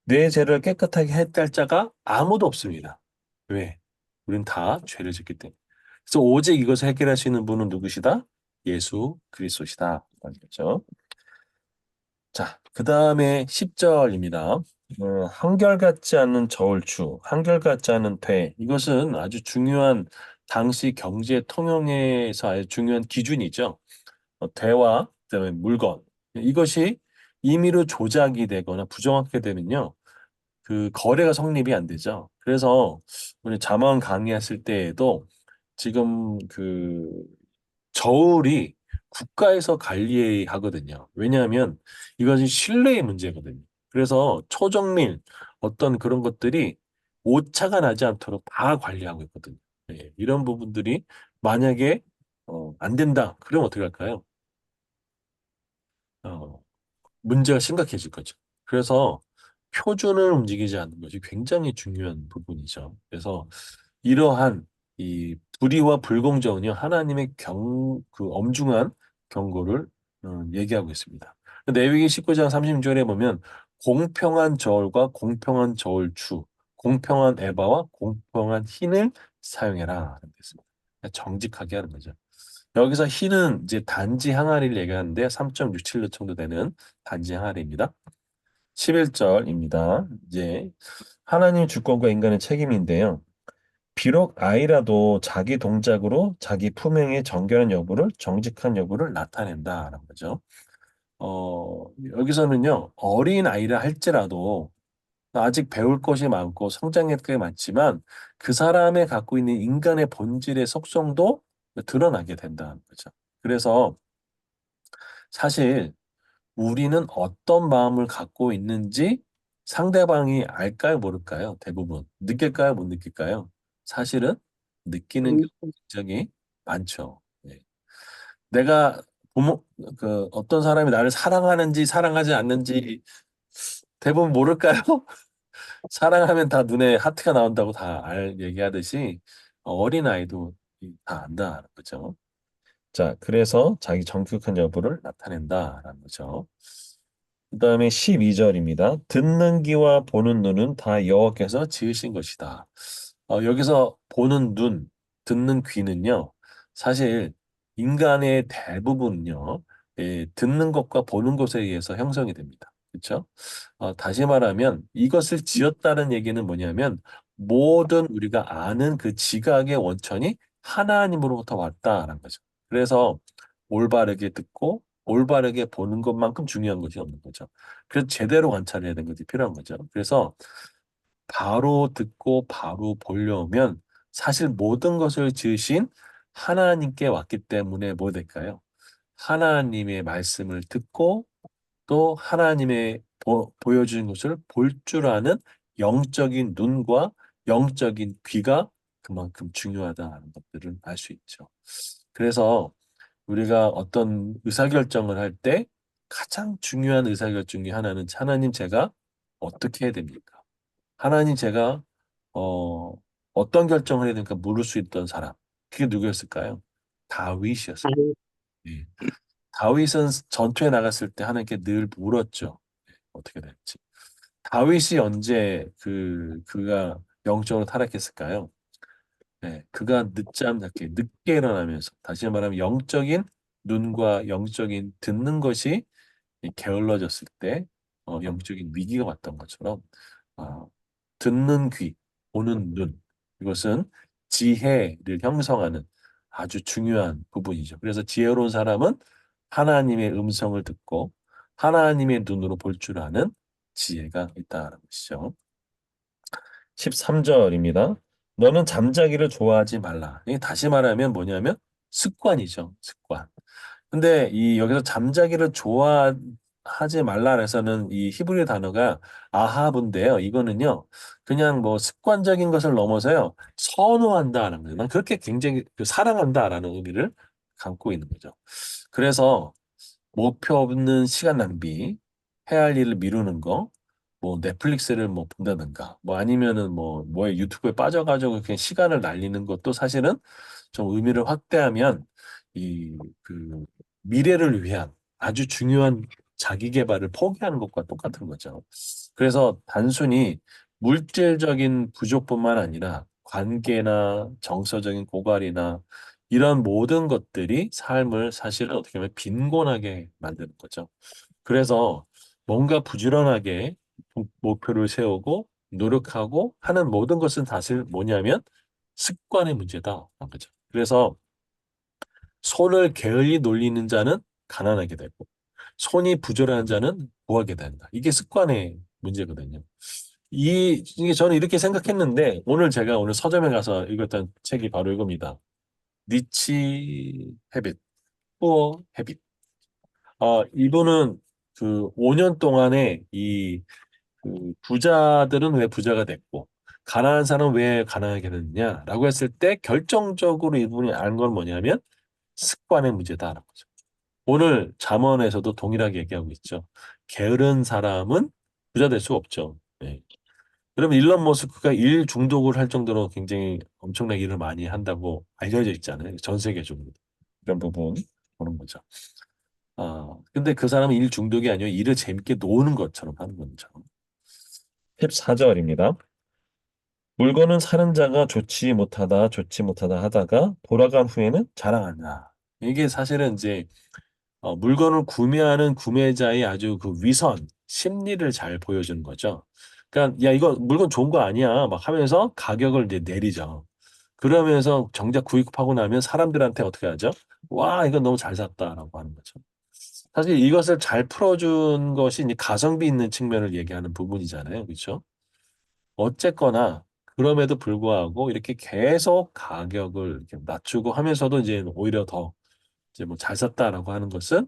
내 죄를 깨끗하게 했다 할 자가 아무도 없습니다. 왜? 우린 다 죄를 짓기 때문에. 그래서 오직 이것을 해결할 수 있는 분은 누구시다? 예수 그리스도시다. 그렇죠? 자, 그 다음에 10절입니다. 한결같지 않은 저울추, 한결같지 않은 폐. 이것은 아주 중요한 당시 경제 통용에서 아주 중요한 기준이죠. 대와 그다음에 물건. 이것이 임의로 조작이 되거나 부정확하게 되면요. 그 거래가 성립이 안 되죠. 그래서 우리 자문 강의했을 때에도 지금 그 저울이 국가에서 관리하거든요. 왜냐하면 이것은 신뢰의 문제거든요. 그래서 초정밀 어떤 그런 것들이 오차가 나지 않도록 다 관리하고 있거든요. 예, 이런 부분들이 만약에 안 된다. 그럼 어떻게 할까요? 어, 문제가 심각해질 거죠. 그래서 표준을 움직이지 않는 것이 굉장히 중요한 부분이죠. 그래서 이러한 이 불의와 불공정은요, 하나님의 그 엄중한 경고를 얘기하고 있습니다. 레위기 19장 30절에 보면 공평한 저울과 공평한 저울추, 공평한 에바와 공평한 흰을 사용해라. 라고 했습니다. 정직하게 하는 거죠. 여기서 흰은 이제 단지 항아리를 얘기하는데 3.67로 정도 되는 단지 항아리입니다. 11절입니다. 이제 하나님 주권과 인간의 책임인데요. 비록 아이라도 자기 동작으로 자기 품행의 정결한 여부를 정직한 여부를 나타낸다라는 거죠. 여기서는요, 어린 아이라 할지라도 아직 배울 것이 많고 성장할 게 많지만 그 사람의 갖고 있는 인간의 본질의 속성도 드러나게 된다는 거죠. 그래서 사실 우리는 어떤 마음을 갖고 있는지 상대방이 알까요, 모를까요? 대부분. 느낄까요, 못 느낄까요? 사실은 느끼는 음, 경우가 굉장히 많죠. 예. 내가 어떤 사람이 나를 사랑하는지 사랑하지 않는지 대부분 모를까요? 사랑하면 다 눈에 하트가 나온다고 얘기하듯이 어린아이도 다 안다는 거죠. 자, 그래서 자기 정직한 여부를 나타낸다라는 거죠. 그다음에 12절입니다. 듣는 귀와 보는 눈은 다 여호와께서 지으신 것이다. 여기서 보는 눈, 듣는 귀는요. 사실 인간의 대부분요. 듣는 것과 보는 것에 의해서 형성이 됩니다. 그렇죠? 다시 말하면 이것을 지었다는 얘기는 뭐냐면 모든 우리가 아는 그 지각의 원천이 하나님으로부터 왔다라는 거죠. 그래서 올바르게 듣고 올바르게 보는 것만큼 중요한 것이 없는 거죠. 그래서 제대로 관찰해야 되는 것이 필요한 거죠. 그래서 바로 듣고 바로 보려면 사실 모든 것을 지으신 하나님께 왔기 때문에 뭐 될까요? 하나님의 말씀을 듣고 또 하나님의 보여주는 것을 볼 줄 아는 영적인 눈과 영적인 귀가 그만큼 중요하다는 것들을 알 수 있죠. 그래서 우리가 어떤 의사결정을 할 때 가장 중요한 의사결정 중에 하나는 하나님 제가 어떻게 해야 됩니까? 하나님 제가 어, 어떤 결정을 해야 됩니까? 물을 수 있던 사람. 그게 누구였을까요? 다윗이었어요. I, 예. 다윗은 전투에 나갔을 때 하나님께 늘 물었죠. 예, 어떻게 될지. 다윗이 언제 그가 영적으로 타락했을까요? 네, 그가 늦잠 자게 늦게 일어나면서 다시 말하면 영적인 눈과 영적인 듣는 것이 이 게을러졌을 때 영적인 위기가 왔던 것처럼 어, 듣는 귀, 보는 눈 이것은 지혜를 형성하는 아주 중요한 부분이죠. 그래서 지혜로운 사람은 하나님의 음성을 듣고 하나님의 눈으로 볼 줄 아는 지혜가 있다는 것이죠. 13절입니다. 너는 잠자기를 좋아하지 말라. 이게 다시 말하면 뭐냐면 습관이죠. 습관. 근데 이 여기서 잠자기를 좋아하지 말라 해서는 이 히브리 단어가 아합인데요. 이거는요. 그냥 뭐 습관적인 것을 넘어서요. 선호한다라는 거예요. 난 그렇게 굉장히 사랑한다라는 의미를 담고 있는 거죠. 그래서 목표 없는 시간 낭비, 해야 할 일을 미루는 거, 뭐 넷플릭스를 뭐 본다든가, 뭐 아니면은 뭐에 유튜브에 빠져가지고 그냥 시간을 날리는 것도 사실은 좀 의미를 확대하면 이 그 미래를 위한 아주 중요한 자기 개발을 포기하는 것과 똑같은 거죠. 그래서 단순히 물질적인 부족뿐만 아니라 관계나 정서적인 고갈이나 이런 모든 것들이 삶을 사실은 어떻게 보면 빈곤하게 만드는 거죠. 그래서 뭔가 부지런하게 목표를 세우고 노력하고 하는 모든 것은 사실 뭐냐면 습관의 문제다. 그죠? 그래서 손을 게을리 놀리는 자는 가난하게 되고 손이 부지런한 자는 부하게 된다. 이게 습관의 문제거든요. 이게 저는 이렇게 생각했는데 오늘 서점에 가서 읽었던 책이 바로 이겁니다. 니치 헤빗, 푸어 헤빗. 이분은 그 5년 동안에 그 부자들은 왜 부자가 됐고 가난한 사람은 왜 가난하게 됐느냐라고 했을 때 결정적으로 이분이 안 건 뭐냐면 습관의 문제다라는 거죠. 오늘 잠언에서도 동일하게 얘기하고 있죠. 게으른 사람은 부자 될 수 없죠. 네. 그러면 일론 머스크가 일 중독을 할 정도로 굉장히 엄청나게 일을 많이 한다고 알려져 있잖아요. 전 세계적으로. 이런 부분 보는 거죠. 근데 그 사람은 일 중독이 아니라 일을 재밌게 노는 것처럼 하는 거죠. 14절입니다. 물건은 사는 자가 좋지 못하다 하다가 돌아간 후에는 자랑한다. 이게 사실은 이제 물건을 구매하는 구매자의 아주 그 위선, 심리를 잘 보여주는 거죠. 그러니까 야 이거 물건 좋은 거 아니야 막 하면서 가격을 이제 내리죠. 그러면서 정작 구입하고 나면 사람들한테 어떻게 하죠? 와 이거 너무 잘 샀다라고 하는 거죠. 사실 이것을 잘 풀어준 것이 이제 가성비 있는 측면을 얘기하는 부분이잖아요. 그렇죠? 어쨌거나 그럼에도 불구하고 이렇게 계속 가격을 이렇게 낮추고 하면서도 이제 오히려 더 이제 뭐 잘 샀다라고 하는 것은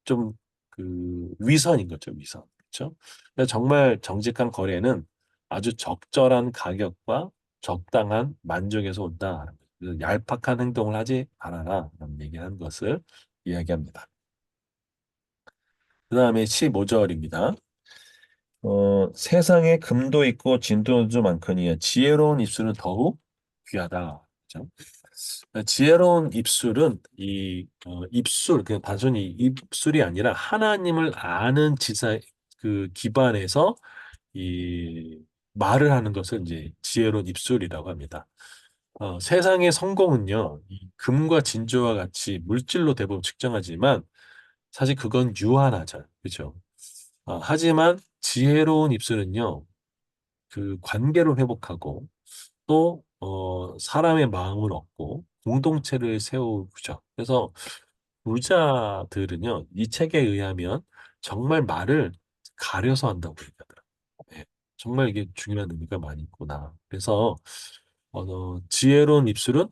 좀 그 위선인 거죠, 위선. 그렇죠? 그래서 정말 정직한 거래는 아주 적절한 가격과 적당한 만족에서 온다. 그래서 얄팍한 행동을 하지 말아라. 라는 얘기하는 것을 이야기합니다. 그 다음에 15절입니다. 세상에 금도 있고 진도도 많거니 지혜로운 입술은 더욱 귀하다. 그죠? 지혜로운 입술은 입술 그냥 단순히 입술이 아니라 하나님을 아는 지사 그 기반에서 이 말을 하는 것을 이제 지혜로운 입술이라고 합니다. 세상의 성공은요, 이 금과 진주와 같이 물질로 대부분 측정하지만 사실 그건 유한하죠. 그죠? 하지만 지혜로운 입술은요, 그 관계를 회복하고 또 사람의 마음을 얻고 공동체를 세우죠. 그래서 부자들은요, 이 책에 의하면 정말 말을 가려서 한다고 얘기하더라고요. 네, 정말 이게 중요한 의미가 많이 있구나. 그래서 지혜로운 입술은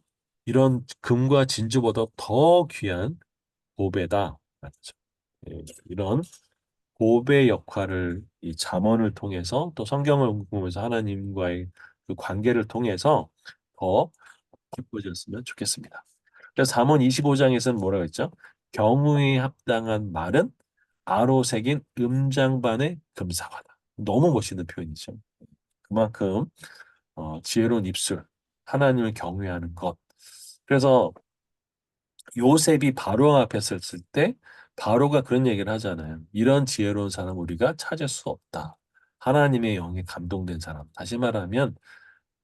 이런 금과 진주보다 더 귀한 보배다. 맞죠? 예, 이런 보배 역할을 이 잠언을 통해서 또 성경을 보면서 하나님과의 그 관계를 통해서 더 기뻐졌으면 좋겠습니다. 그래서 잠언 25장에서는 뭐라고 했죠? 경우에 합당한 말은 아로 새긴 음장반의 금사과다. 너무 멋있는 표현이죠. 그만큼 지혜로운 입술, 하나님을 경외하는 것. 그래서 요셉이 바로 앞에 섰을 때 바로가 그런 얘기를 하잖아요. 이런 지혜로운 사람 우리가 찾을 수 없다. 하나님의 영에 감동된 사람. 다시 말하면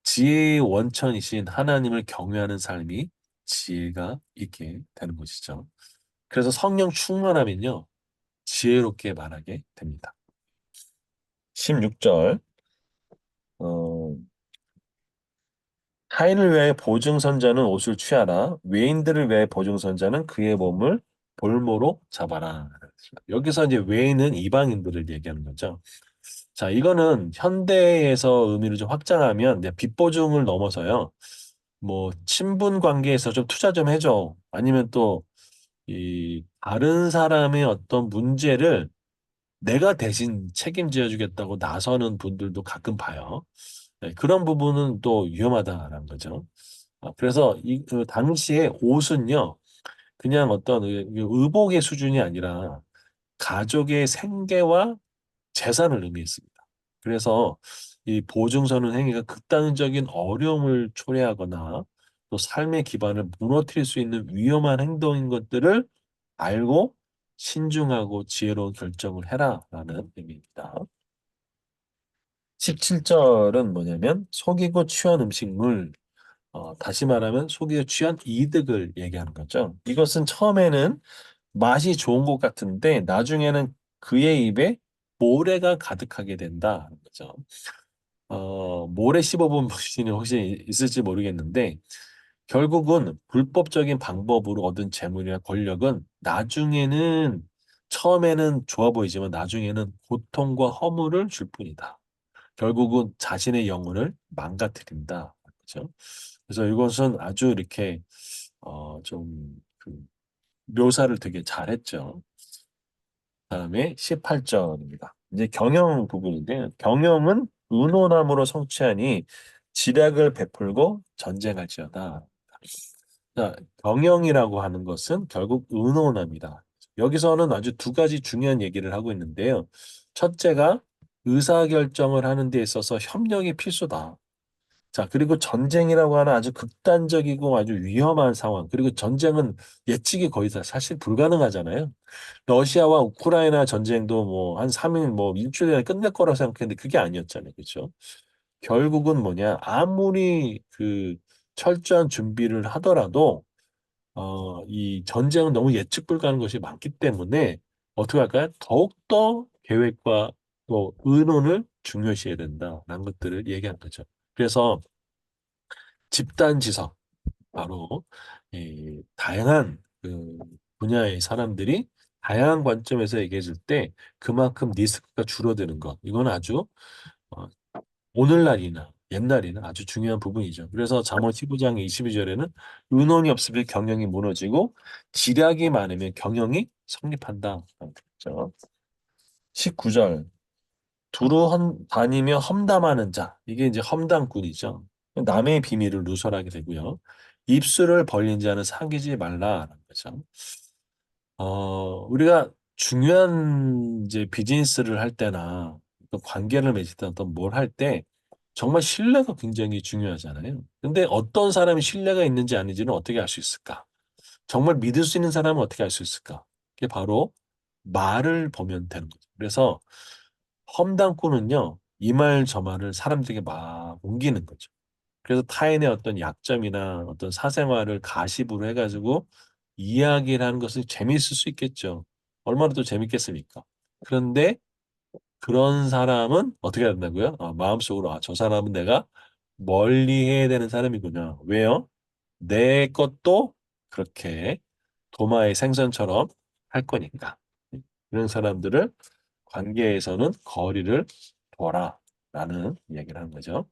지혜의 원천이신 하나님을 경외하는 삶이 지혜가 있게 되는 것이죠. 그래서 성령 충만하면요. 지혜롭게 말하게 됩니다. 16절. 타인을 위하여 보증선자는 옷을 취하라. 외인들을 위하여 보증선자는 그의 몸을 볼모로 잡아라. 여기서 이제 외인은 이방인들을 얘기하는 거죠. 자, 이거는 현대에서 의미를 좀 확장하면 이제 빚보증을 넘어서요. 뭐 친분 관계에서 좀 투자 좀 해줘. 아니면 또 이 다른 사람의 어떤 문제를 내가 대신 책임져 주겠다고 나서는 분들도 가끔 봐요. 네, 그런 부분은 또 위험하다라는 거죠. 그래서 그 당시에 옷은요, 그냥 어떤 의복의 수준이 아니라 가족의 생계와 재산을 의미했습니다. 그래서 이 보증서는 행위가 극단적인 어려움을 초래하거나 또 삶의 기반을 무너뜨릴 수 있는 위험한 행동인 것들을 알고 신중하고 지혜로운 결정을 해라라는 의미입니다. 17절은 뭐냐면 속이고 취한 음식물, 다시 말하면 속이고 취한 이득을 얘기하는 거죠. 이것은 처음에는 맛이 좋은 것 같은데 나중에는 그의 입에 모래가 가득하게 된다는 거죠. 모래 씹어본 분이 혹시 있을지 모르겠는데 결국은 불법적인 방법으로 얻은 재물이나 권력은 나중에는 처음에는 좋아 보이지만 나중에는 고통과 허물을 줄 뿐이다. 결국은 자신의 영혼을 망가뜨린다. 그렇죠? 그래서 이것은 아주 이렇게 좀그 묘사를 되게 잘했죠. 다음에 18절입니다. 이제 경영 부분인데 경영은 의논함으로 성취하니 지략을 베풀고 전쟁할지어다. 자, 경영이라고 하는 것은 결국 의논합니다. 여기서는 아주 두 가지 중요한 얘기를 하고 있는데요. 첫째가 의사결정을 하는 데 있어서 협력이 필수다. 자, 그리고 전쟁이라고 하는 아주 극단적이고 아주 위험한 상황. 그리고 전쟁은 예측이 거의 다 사실 불가능하잖아요. 러시아와 우크라이나 전쟁도 뭐 한 3일 뭐 일주일 안에 끝낼 거라고 생각했는데 그게 아니었잖아요. 그렇죠? 결국은 뭐냐? 아무리 그 철저한 준비를 하더라도 이 전쟁은 너무 예측 불가능한 것이 많기 때문에 어떻게 할까요? 더욱더 계획과 또 의논을 중요시해야 된다라는 것들을 얘기한 거죠. 그래서 집단지성, 바로 이 다양한 그 분야의 사람들이 다양한 관점에서 얘기해 줄 때 그만큼 리스크가 줄어드는 것. 이건 아주 어, 오늘날이나 옛날이나 아주 중요한 부분이죠. 그래서 잠언 15장 22절에는 의논이 없으면 경영이 무너지고 지략이 많으면 경영이 성립한다. 그렇죠? 19절 두루 다니며 험담하는 자. 이게 이제 험담꾼이죠. 남의 비밀을 누설하게 되고요. 입술을 벌린 자는 사귀지 말라라는 거죠. 우리가 중요한 이제 비즈니스를 할 때나 또 관계를 맺을 때 어떤 뭘 할 때 정말 신뢰가 굉장히 중요하잖아요. 근데 어떤 사람이 신뢰가 있는지 아닌지는 어떻게 알 수 있을까? 정말 믿을 수 있는 사람은 어떻게 알 수 있을까? 그게 바로 말을 보면 되는 거죠. 그래서 험담꾼은요, 이 말 저 말을 사람들에게 막 옮기는 거죠. 그래서 타인의 어떤 약점이나 어떤 사생활을 가십으로 해가지고 이야기를 하는 것은 재미있을 수 있겠죠. 얼마나 또 재밌겠습니까? 그런데 그런 사람은 어떻게 해야 된다고요? 마음속으로, 저 사람은 내가 멀리 해야 되는 사람이구나. 왜요? 내 것도 그렇게 도마의 생선처럼 할 거니까. 이런 사람들을 관계에서는 거리를 둬라라는 이야기를 하는 거죠.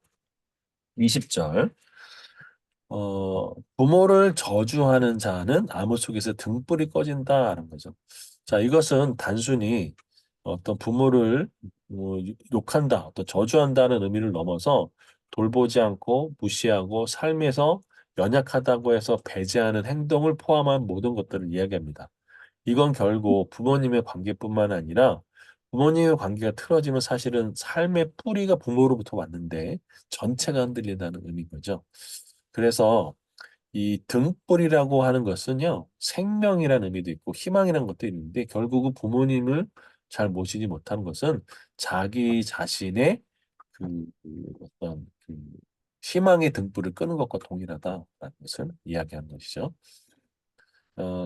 20절. 부모를 저주하는 자는 암흑 속에서 등불이 꺼진다는 거죠. 자, 이것은 단순히 어떤 부모를 욕한다, 어떤 저주한다는 의미를 넘어서 돌보지 않고 무시하고 삶에서 연약하다고 해서 배제하는 행동을 포함한 모든 것들을 이야기합니다. 이건 결국 부모님의 관계뿐만 아니라 부모님의 관계가 틀어지면 사실은 삶의 뿌리가 부모로부터 왔는데 전체가 흔들린다는 의미인 거죠. 그래서 이 등불이라고 하는 것은요, 생명이라는 의미도 있고 희망이라는 것도 있는데 결국은 부모님을 잘 모시지 못하는 것은 자기 자신의 어떤 희망의 등불을 끄는 것과 동일하다라는 것을 이야기하는 것이죠.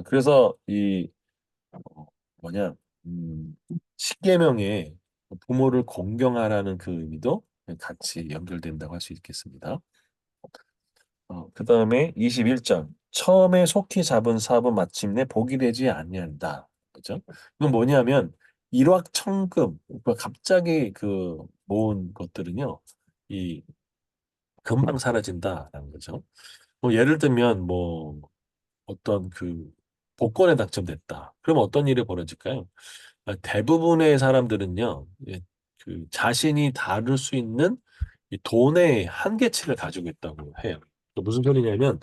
그래서 이 어, 뭐냐, 십계명에 부모를 공경하라는 그 의미도 같이 연결된다고 할 수 있겠습니다. 그 다음에 21절. 처음에 속히 잡은 삽은 마침내 복이 되지 아니한다. 그죠? 이건 뭐냐면 일확천금. 그러니까 갑자기 모은 것들은요, 이 금방 사라진다라는 거죠. 뭐 예를 들면 뭐 어떤 복권에 당첨됐다. 그럼 어떤 일이 벌어질까요? 대부분의 사람들은요, 자신이 다룰 수 있는 이 돈의 한계치를 가지고 있다고 해요. 무슨 소리냐면,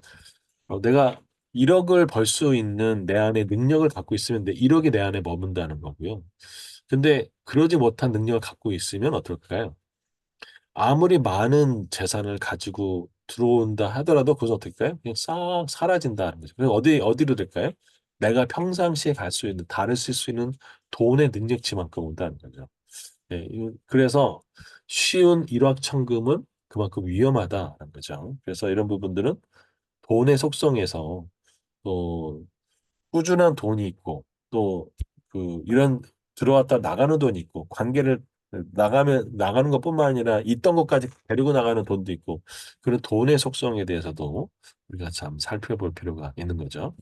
내가 1억을 벌 수 있는 내 안에 능력을 갖고 있으면 내 1억이 내 안에 머문다는 거고요. 근데 그러지 못한 능력을 갖고 있으면 어떨까요? 아무리 많은 재산을 가지고 들어온다 하더라도 그것은 어떨까요? 그냥 싹 사라진다는 거죠. 그럼 어디로 될까요? 내가 평상시에 갈 수 있는, 다를 수 있는 돈의 능력치만큼 온다는 거죠. 그래서 쉬운 일확천금은 그만큼 위험하다는 거죠. 그래서 이런 부분들은 돈의 속성에서 또 꾸준한 돈이 있고 또 이런 들어왔다 나가는 돈이 있고 관계를 나가는 것뿐만 아니라 있던 것까지 데리고 나가는 돈도 있고 그런 돈의 속성에 대해서도 우리가 참 살펴볼 필요가 있는 거죠.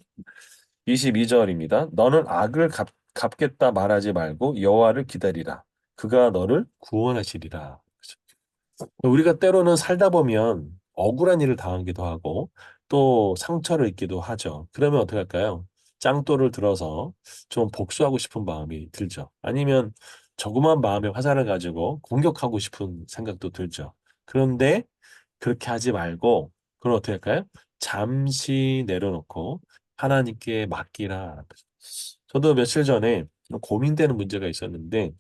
22절입니다. 너는 악을 갚겠다 말하지 말고 여호와를 기다리라. 그가 너를 구원하시리라. 우리가 때로는 살다 보면 억울한 일을 당하기도 하고 또 상처를 입기도 하죠. 그러면 어떻게 할까요? 짱돌을 들어서 좀 복수하고 싶은 마음이 들죠. 아니면 조그만 마음의 화살을 가지고 공격하고 싶은 생각도 들죠. 그런데 그렇게 하지 말고 그걸 어떻게 할까요? 잠시 내려놓고 하나님께 맡기라. 저도 며칠 전에 고민되는 문제가 있었는데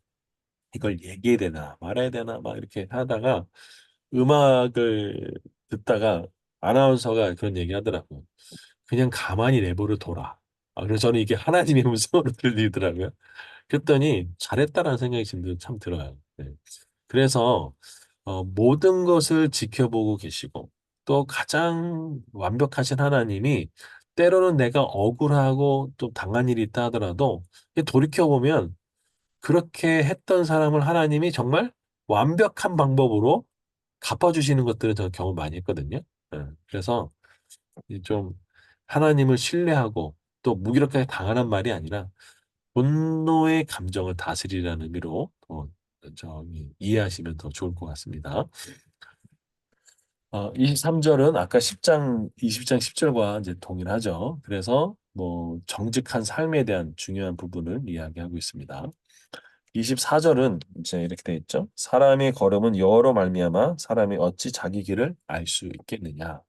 이걸 얘기해야 되나 말아야 되나 막 이렇게 하다가 음악을 듣다가 아나운서가 그런 얘기 하더라고요. 그냥 가만히 내버려 둬라. 그래서 저는 이게 하나님의 음성으로 들리더라고요. 그랬더니 잘했다라는 생각이 지금 참 들어요. 네. 그래서 모든 것을 지켜보고 계시고 또 가장 완벽하신 하나님이 때로는 내가 억울하고 또 당한 일이 있다 하더라도 돌이켜보면 그렇게 했던 사람을 하나님이 정말 완벽한 방법으로 갚아주시는 것들을 저는 경험 많이 했거든요. 그래서 이좀 하나님을 신뢰하고 또 무기력하게 당하는 말이 아니라 분노의 감정을 다스리라는 의미로 이해하시면 더 좋을 것 같습니다. 23절은 아까 10장, 20장 10절과 이제 동일하죠. 그래서 뭐 정직한 삶에 대한 중요한 부분을 이야기하고 있습니다. 24절은 이제 이렇게 돼 있죠. 사람의 걸음은 여호와로 말미암아 사람이 어찌 자기 길을 알 수 있겠느냐.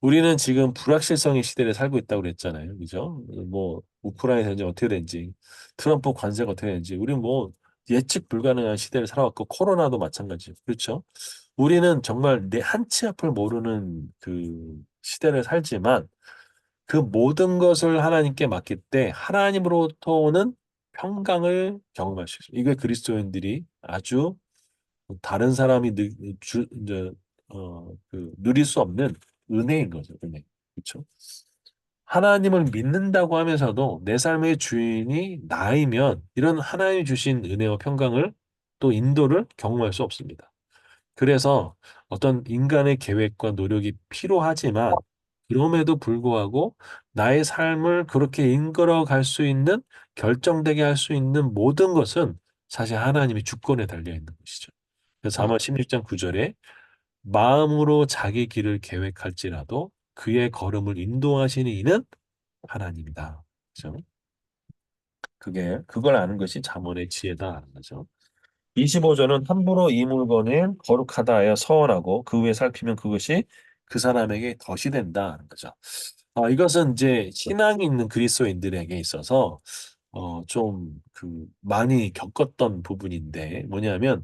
우리는 지금 불확실성의 시대를 살고 있다고 그랬잖아요. 그죠? 뭐 우크라이나 전쟁 어떻게 되는지, 트럼프 관세가 어떻게 되는지, 우리는 뭐 예측 불가능한 시대를 살아왔고 코로나도 마찬가지죠. 그렇죠? 우리는 정말 내 한 치 앞을 모르는 시대를 살지만 그 모든 것을 하나님께 맡길 때 하나님으로부터 오는 평강을 경험할 수 있어요. 이게 그리스도인들이 아주 다른 사람이 이제 누릴 수 없는 은혜인 거죠. 은혜. 그렇죠? 하나님을 믿는다고 하면서도 내 삶의 주인이 나이면 이런 하나님이 주신 은혜와 평강을 또 인도를 경험할 수 없습니다. 그래서 어떤 인간의 계획과 노력이 필요하지만 그럼에도 불구하고 나의 삶을 그렇게 이끌어 갈 수 있는 결정되게 할 수 있는 모든 것은 사실 하나님의 주권에 달려 있는 것이죠. 그래서 사무엘 16장 9절에 마음으로 자기 길을 계획할지라도 그의 걸음을 인도하시는 이는 하나님이다. 그죠? 그걸 아는 것이 잠언의 지혜다라는 거죠. 25절은 함부로 이 물건을 거룩하다 하여 서원하고 그 후에 살피면 그것이 그 사람에게 덫이 된다는 거죠. 이것은 이제 신앙이 있는 그리스도인들에게 있어서 좀 많이 겪었던 부분인데 뭐냐면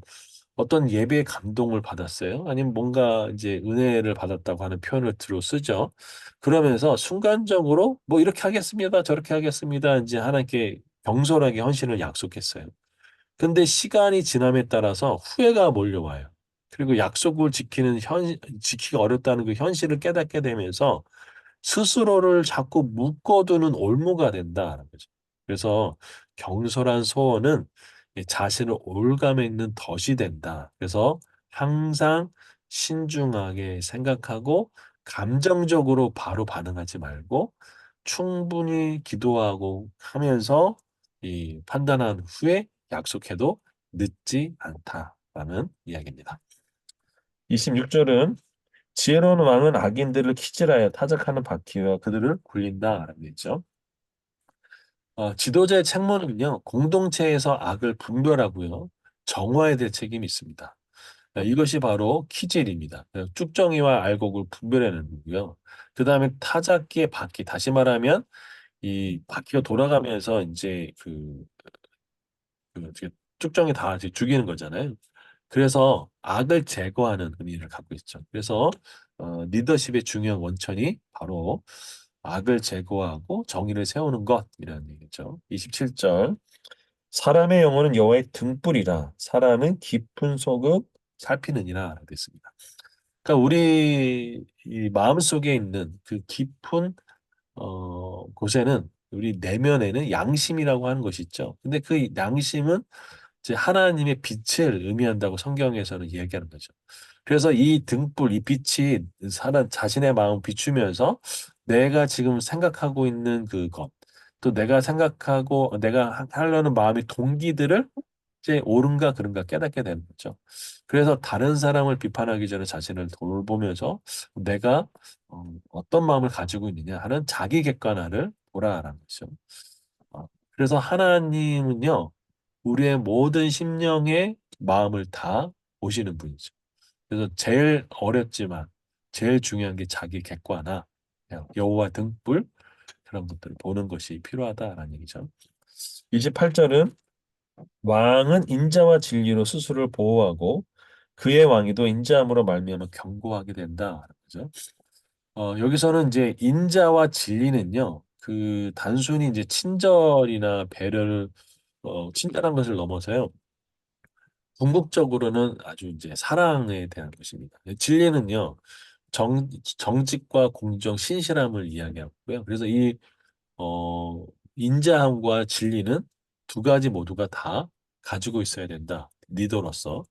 어떤 예배의 감동을 받았어요. 아니면 뭔가 이제 은혜를 받았다고 하는 표현을 주로 쓰죠. 그러면서 순간적으로 뭐 이렇게 하겠습니다. 저렇게 하겠습니다. 이제 하나님께 경솔하게 헌신을 약속했어요. 근데 시간이 지남에 따라서 후회가 몰려와요. 그리고 약속을 지키기 어렵다는 그 현실을 깨닫게 되면서 스스로를 자꾸 묶어두는 올무가 된다는 거죠. 그래서 경솔한 소원은 이 자신을 올가매는 덫이 된다. 그래서 항상 신중하게 생각하고 감정적으로 바로 반응하지 말고 충분히 기도하고 하면서 이 판단한 후에 약속해도 늦지 않다라는 이야기입니다. 26절은 지혜로운 왕은 악인들을 키질하여 타작하는 바퀴와 그들을 굴린다라고 했죠. 지도자의 책무는요, 공동체에서 악을 분별하고요, 정화해야 될 책임이 있습니다. 이것이 바로 키질입니다. 쭉정이와 알곡을 분별해내는 거고요. 그 다음에 타작기의 바퀴, 다시 말하면 이 바퀴가 돌아가면서 이제 이렇게 쭉정이 다 이제 죽이는 거잖아요. 그래서 악을 제거하는 의미를 갖고 있죠. 그래서 리더십의 중요한 원천이 바로 악을 제거하고 정의를 세우는 것이라는 얘기죠. 27절. 사람의 영혼은 여호와의 등불이라 사람은 깊은 속을 살피느니라 라고 됐습니다. 그러니까 우리 이 마음속에 있는 그 깊은 곳에는 우리 내면에는 양심이라고 하는 것이 있죠. 근데 그 양심은 이제 하나님의 빛을 의미한다고 성경에서는 이야기하는 거죠. 그래서 이 등불, 이 빛이 사람 자신의 마음을 비추면서 내가 지금 생각하고 있는 그것, 또 내가 하려는 마음의 동기들을 이제 옳은가 그른가 깨닫게 되는 거죠. 그래서 다른 사람을 비판하기 전에 자신을 돌보면서 내가 어떤 마음을 가지고 있느냐 하는 자기 객관화를 보라라는 거죠. 그래서 하나님은요, 우리의 모든 심령의 마음을 다 보시는 분이죠. 그래서 제일 어렵지만 제일 중요한 게 자기 객관화, 여호와 등불 그런 것들을 보는 것이 필요하다라는 얘기죠. 28절은 왕은 인자와 진리로 스스로를 보호하고 그의 왕위도 인자함으로 말미암아 견고하게 된다. 그죠? 여기서는 이제 인자와 진리는요, 단순히 이제 친절이나 배려를 친절한 것을 넘어서요. 궁극적으로는 아주 이제 사랑에 대한 것입니다. 진리는요, 정직과 공정, 신실함을 이야기하고요. 그래서 어, 인자함과 진리는 두 가지 모두가 다 가지고 있어야 된다. 리더로서.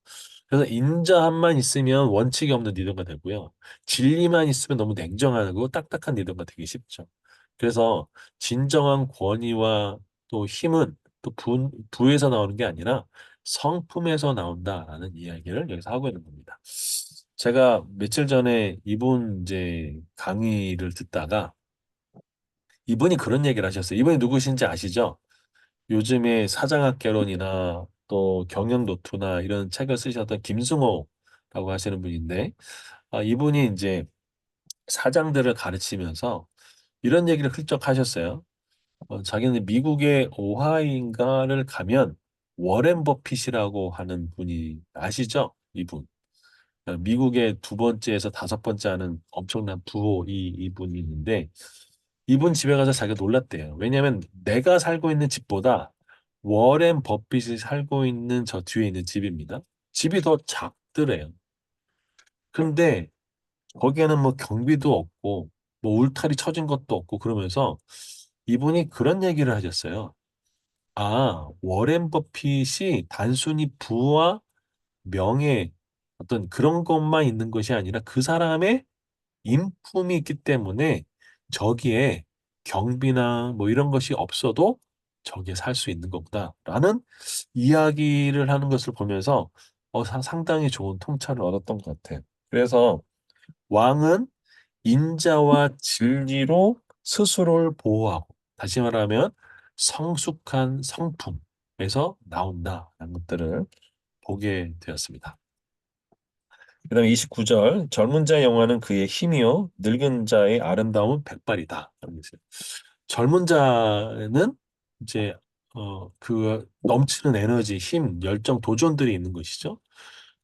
그래서 인자함만 있으면 원칙이 없는 리더가 되고요. 진리만 있으면 너무 냉정하고 딱딱한 리더가 되기 쉽죠. 그래서 진정한 권위와 또 힘은 또 부에서 나오는 게 아니라 성품에서 나온다라는 이야기를 여기서 하고 있는 겁니다. 제가 며칠 전에 이분 이제 강의를 듣다가 이분이 그런 얘기를 하셨어요. 이분이 누구신지 아시죠? 요즘에 사장학개론이나 또 경영노투나 이런 책을 쓰셨던 김승호라고 하시는 분인데, 이분이 이제 사장들을 가르치면서 이런 얘기를 훌쩍 하셨어요. 자기는 미국의 오하이인가를 가면 워렌 버핏이라고 하는 분이 아시죠? 이분. 미국의 두 번째에서 다섯 번째 하는 엄청난 부호 이분이 있는데 이분 집에 가서 자기가 놀랐대요. 왜냐하면 내가 살고 있는 집보다 워렌 버핏이 살고 있는 저 뒤에 있는 집입니다. 집이 더 작더래요. 근데 거기에는 뭐 경비도 없고 뭐 울타리 쳐진 것도 없고 그러면서 이분이 그런 얘기를 하셨어요. 워렌 버핏이 단순히 부와 명예 어떤 그런 것만 있는 것이 아니라 그 사람의 인품이 있기 때문에 저기에 경비나 뭐 이런 것이 없어도 저기에 살 수 있는 것보다라는 이야기를 하는 것을 보면서 상당히 좋은 통찰을 얻었던 것 같아요. 그래서 왕은 인자와 진리로 스스로를 보호하고 다시 말하면 성숙한 성품에서 나온다라는 것들을 보게 되었습니다. 그다음에 29절 젊은 자의 영화는 그의 힘이요 늙은 자의 아름다움은 백발이다. 젊은 자는 이제 그 넘치는 에너지, 힘, 열정, 도전들이 있는 것이죠.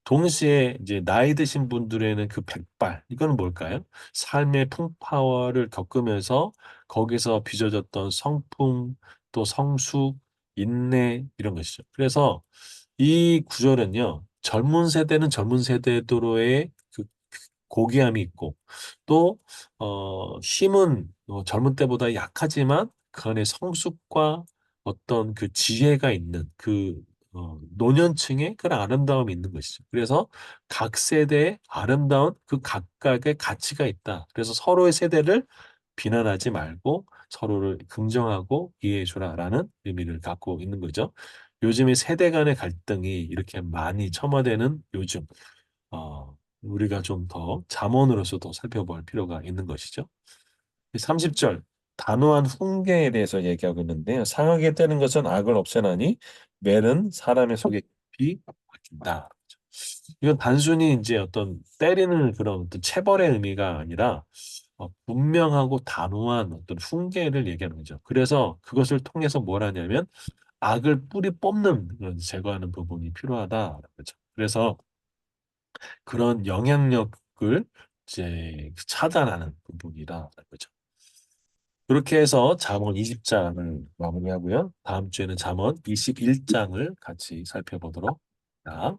동시에 이제 나이 드신 분들에는 그 백발, 이거는 뭘까요? 삶의 풍파를 겪으면서 거기서 빚어졌던 성품, 또 성숙, 인내 이런 것이죠. 그래서 이 구절은요, 젊은 세대는 젊은 세대도로의 그 고귀함이 있고, 또, 힘은 젊은 때보다 약하지만 그 안에 성숙과 어떤 그 지혜가 있는 그 노년층의 그런 아름다움이 있는 것이죠. 그래서 각 세대의 아름다운 그 각각의 가치가 있다. 그래서 서로의 세대를 비난하지 말고 서로를 긍정하고 이해해 주라라는 의미를 갖고 있는 거죠. 요즘에 세대 간의 갈등이 이렇게 많이 첨화되는 요즘, 우리가 좀 더 잠언으로서도 살펴볼 필요가 있는 것이죠. 30절, 단호한 훈계에 대해서 얘기하고 있는데요. 상하게 때는 것은 악을 없애나니 매는 사람의 속에 깊이 박힌다. 이건 단순히 이제 어떤 때리는 그런 어떤 체벌의 의미가 아니라 분명하고 단호한 어떤 훈계를 얘기하는 거죠. 그래서 그것을 통해서 뭘 하냐면 악을 뿌리 뽑는 그런 제거하는 부분이 필요하다라는 거죠. 그래서 그런 영향력을 이제 차단하는 부분이라는 거죠. 그렇게 해서 잠언 20장을 마무리하고요. 다음 주에는 잠언 21장을 같이 살펴보도록 합니다.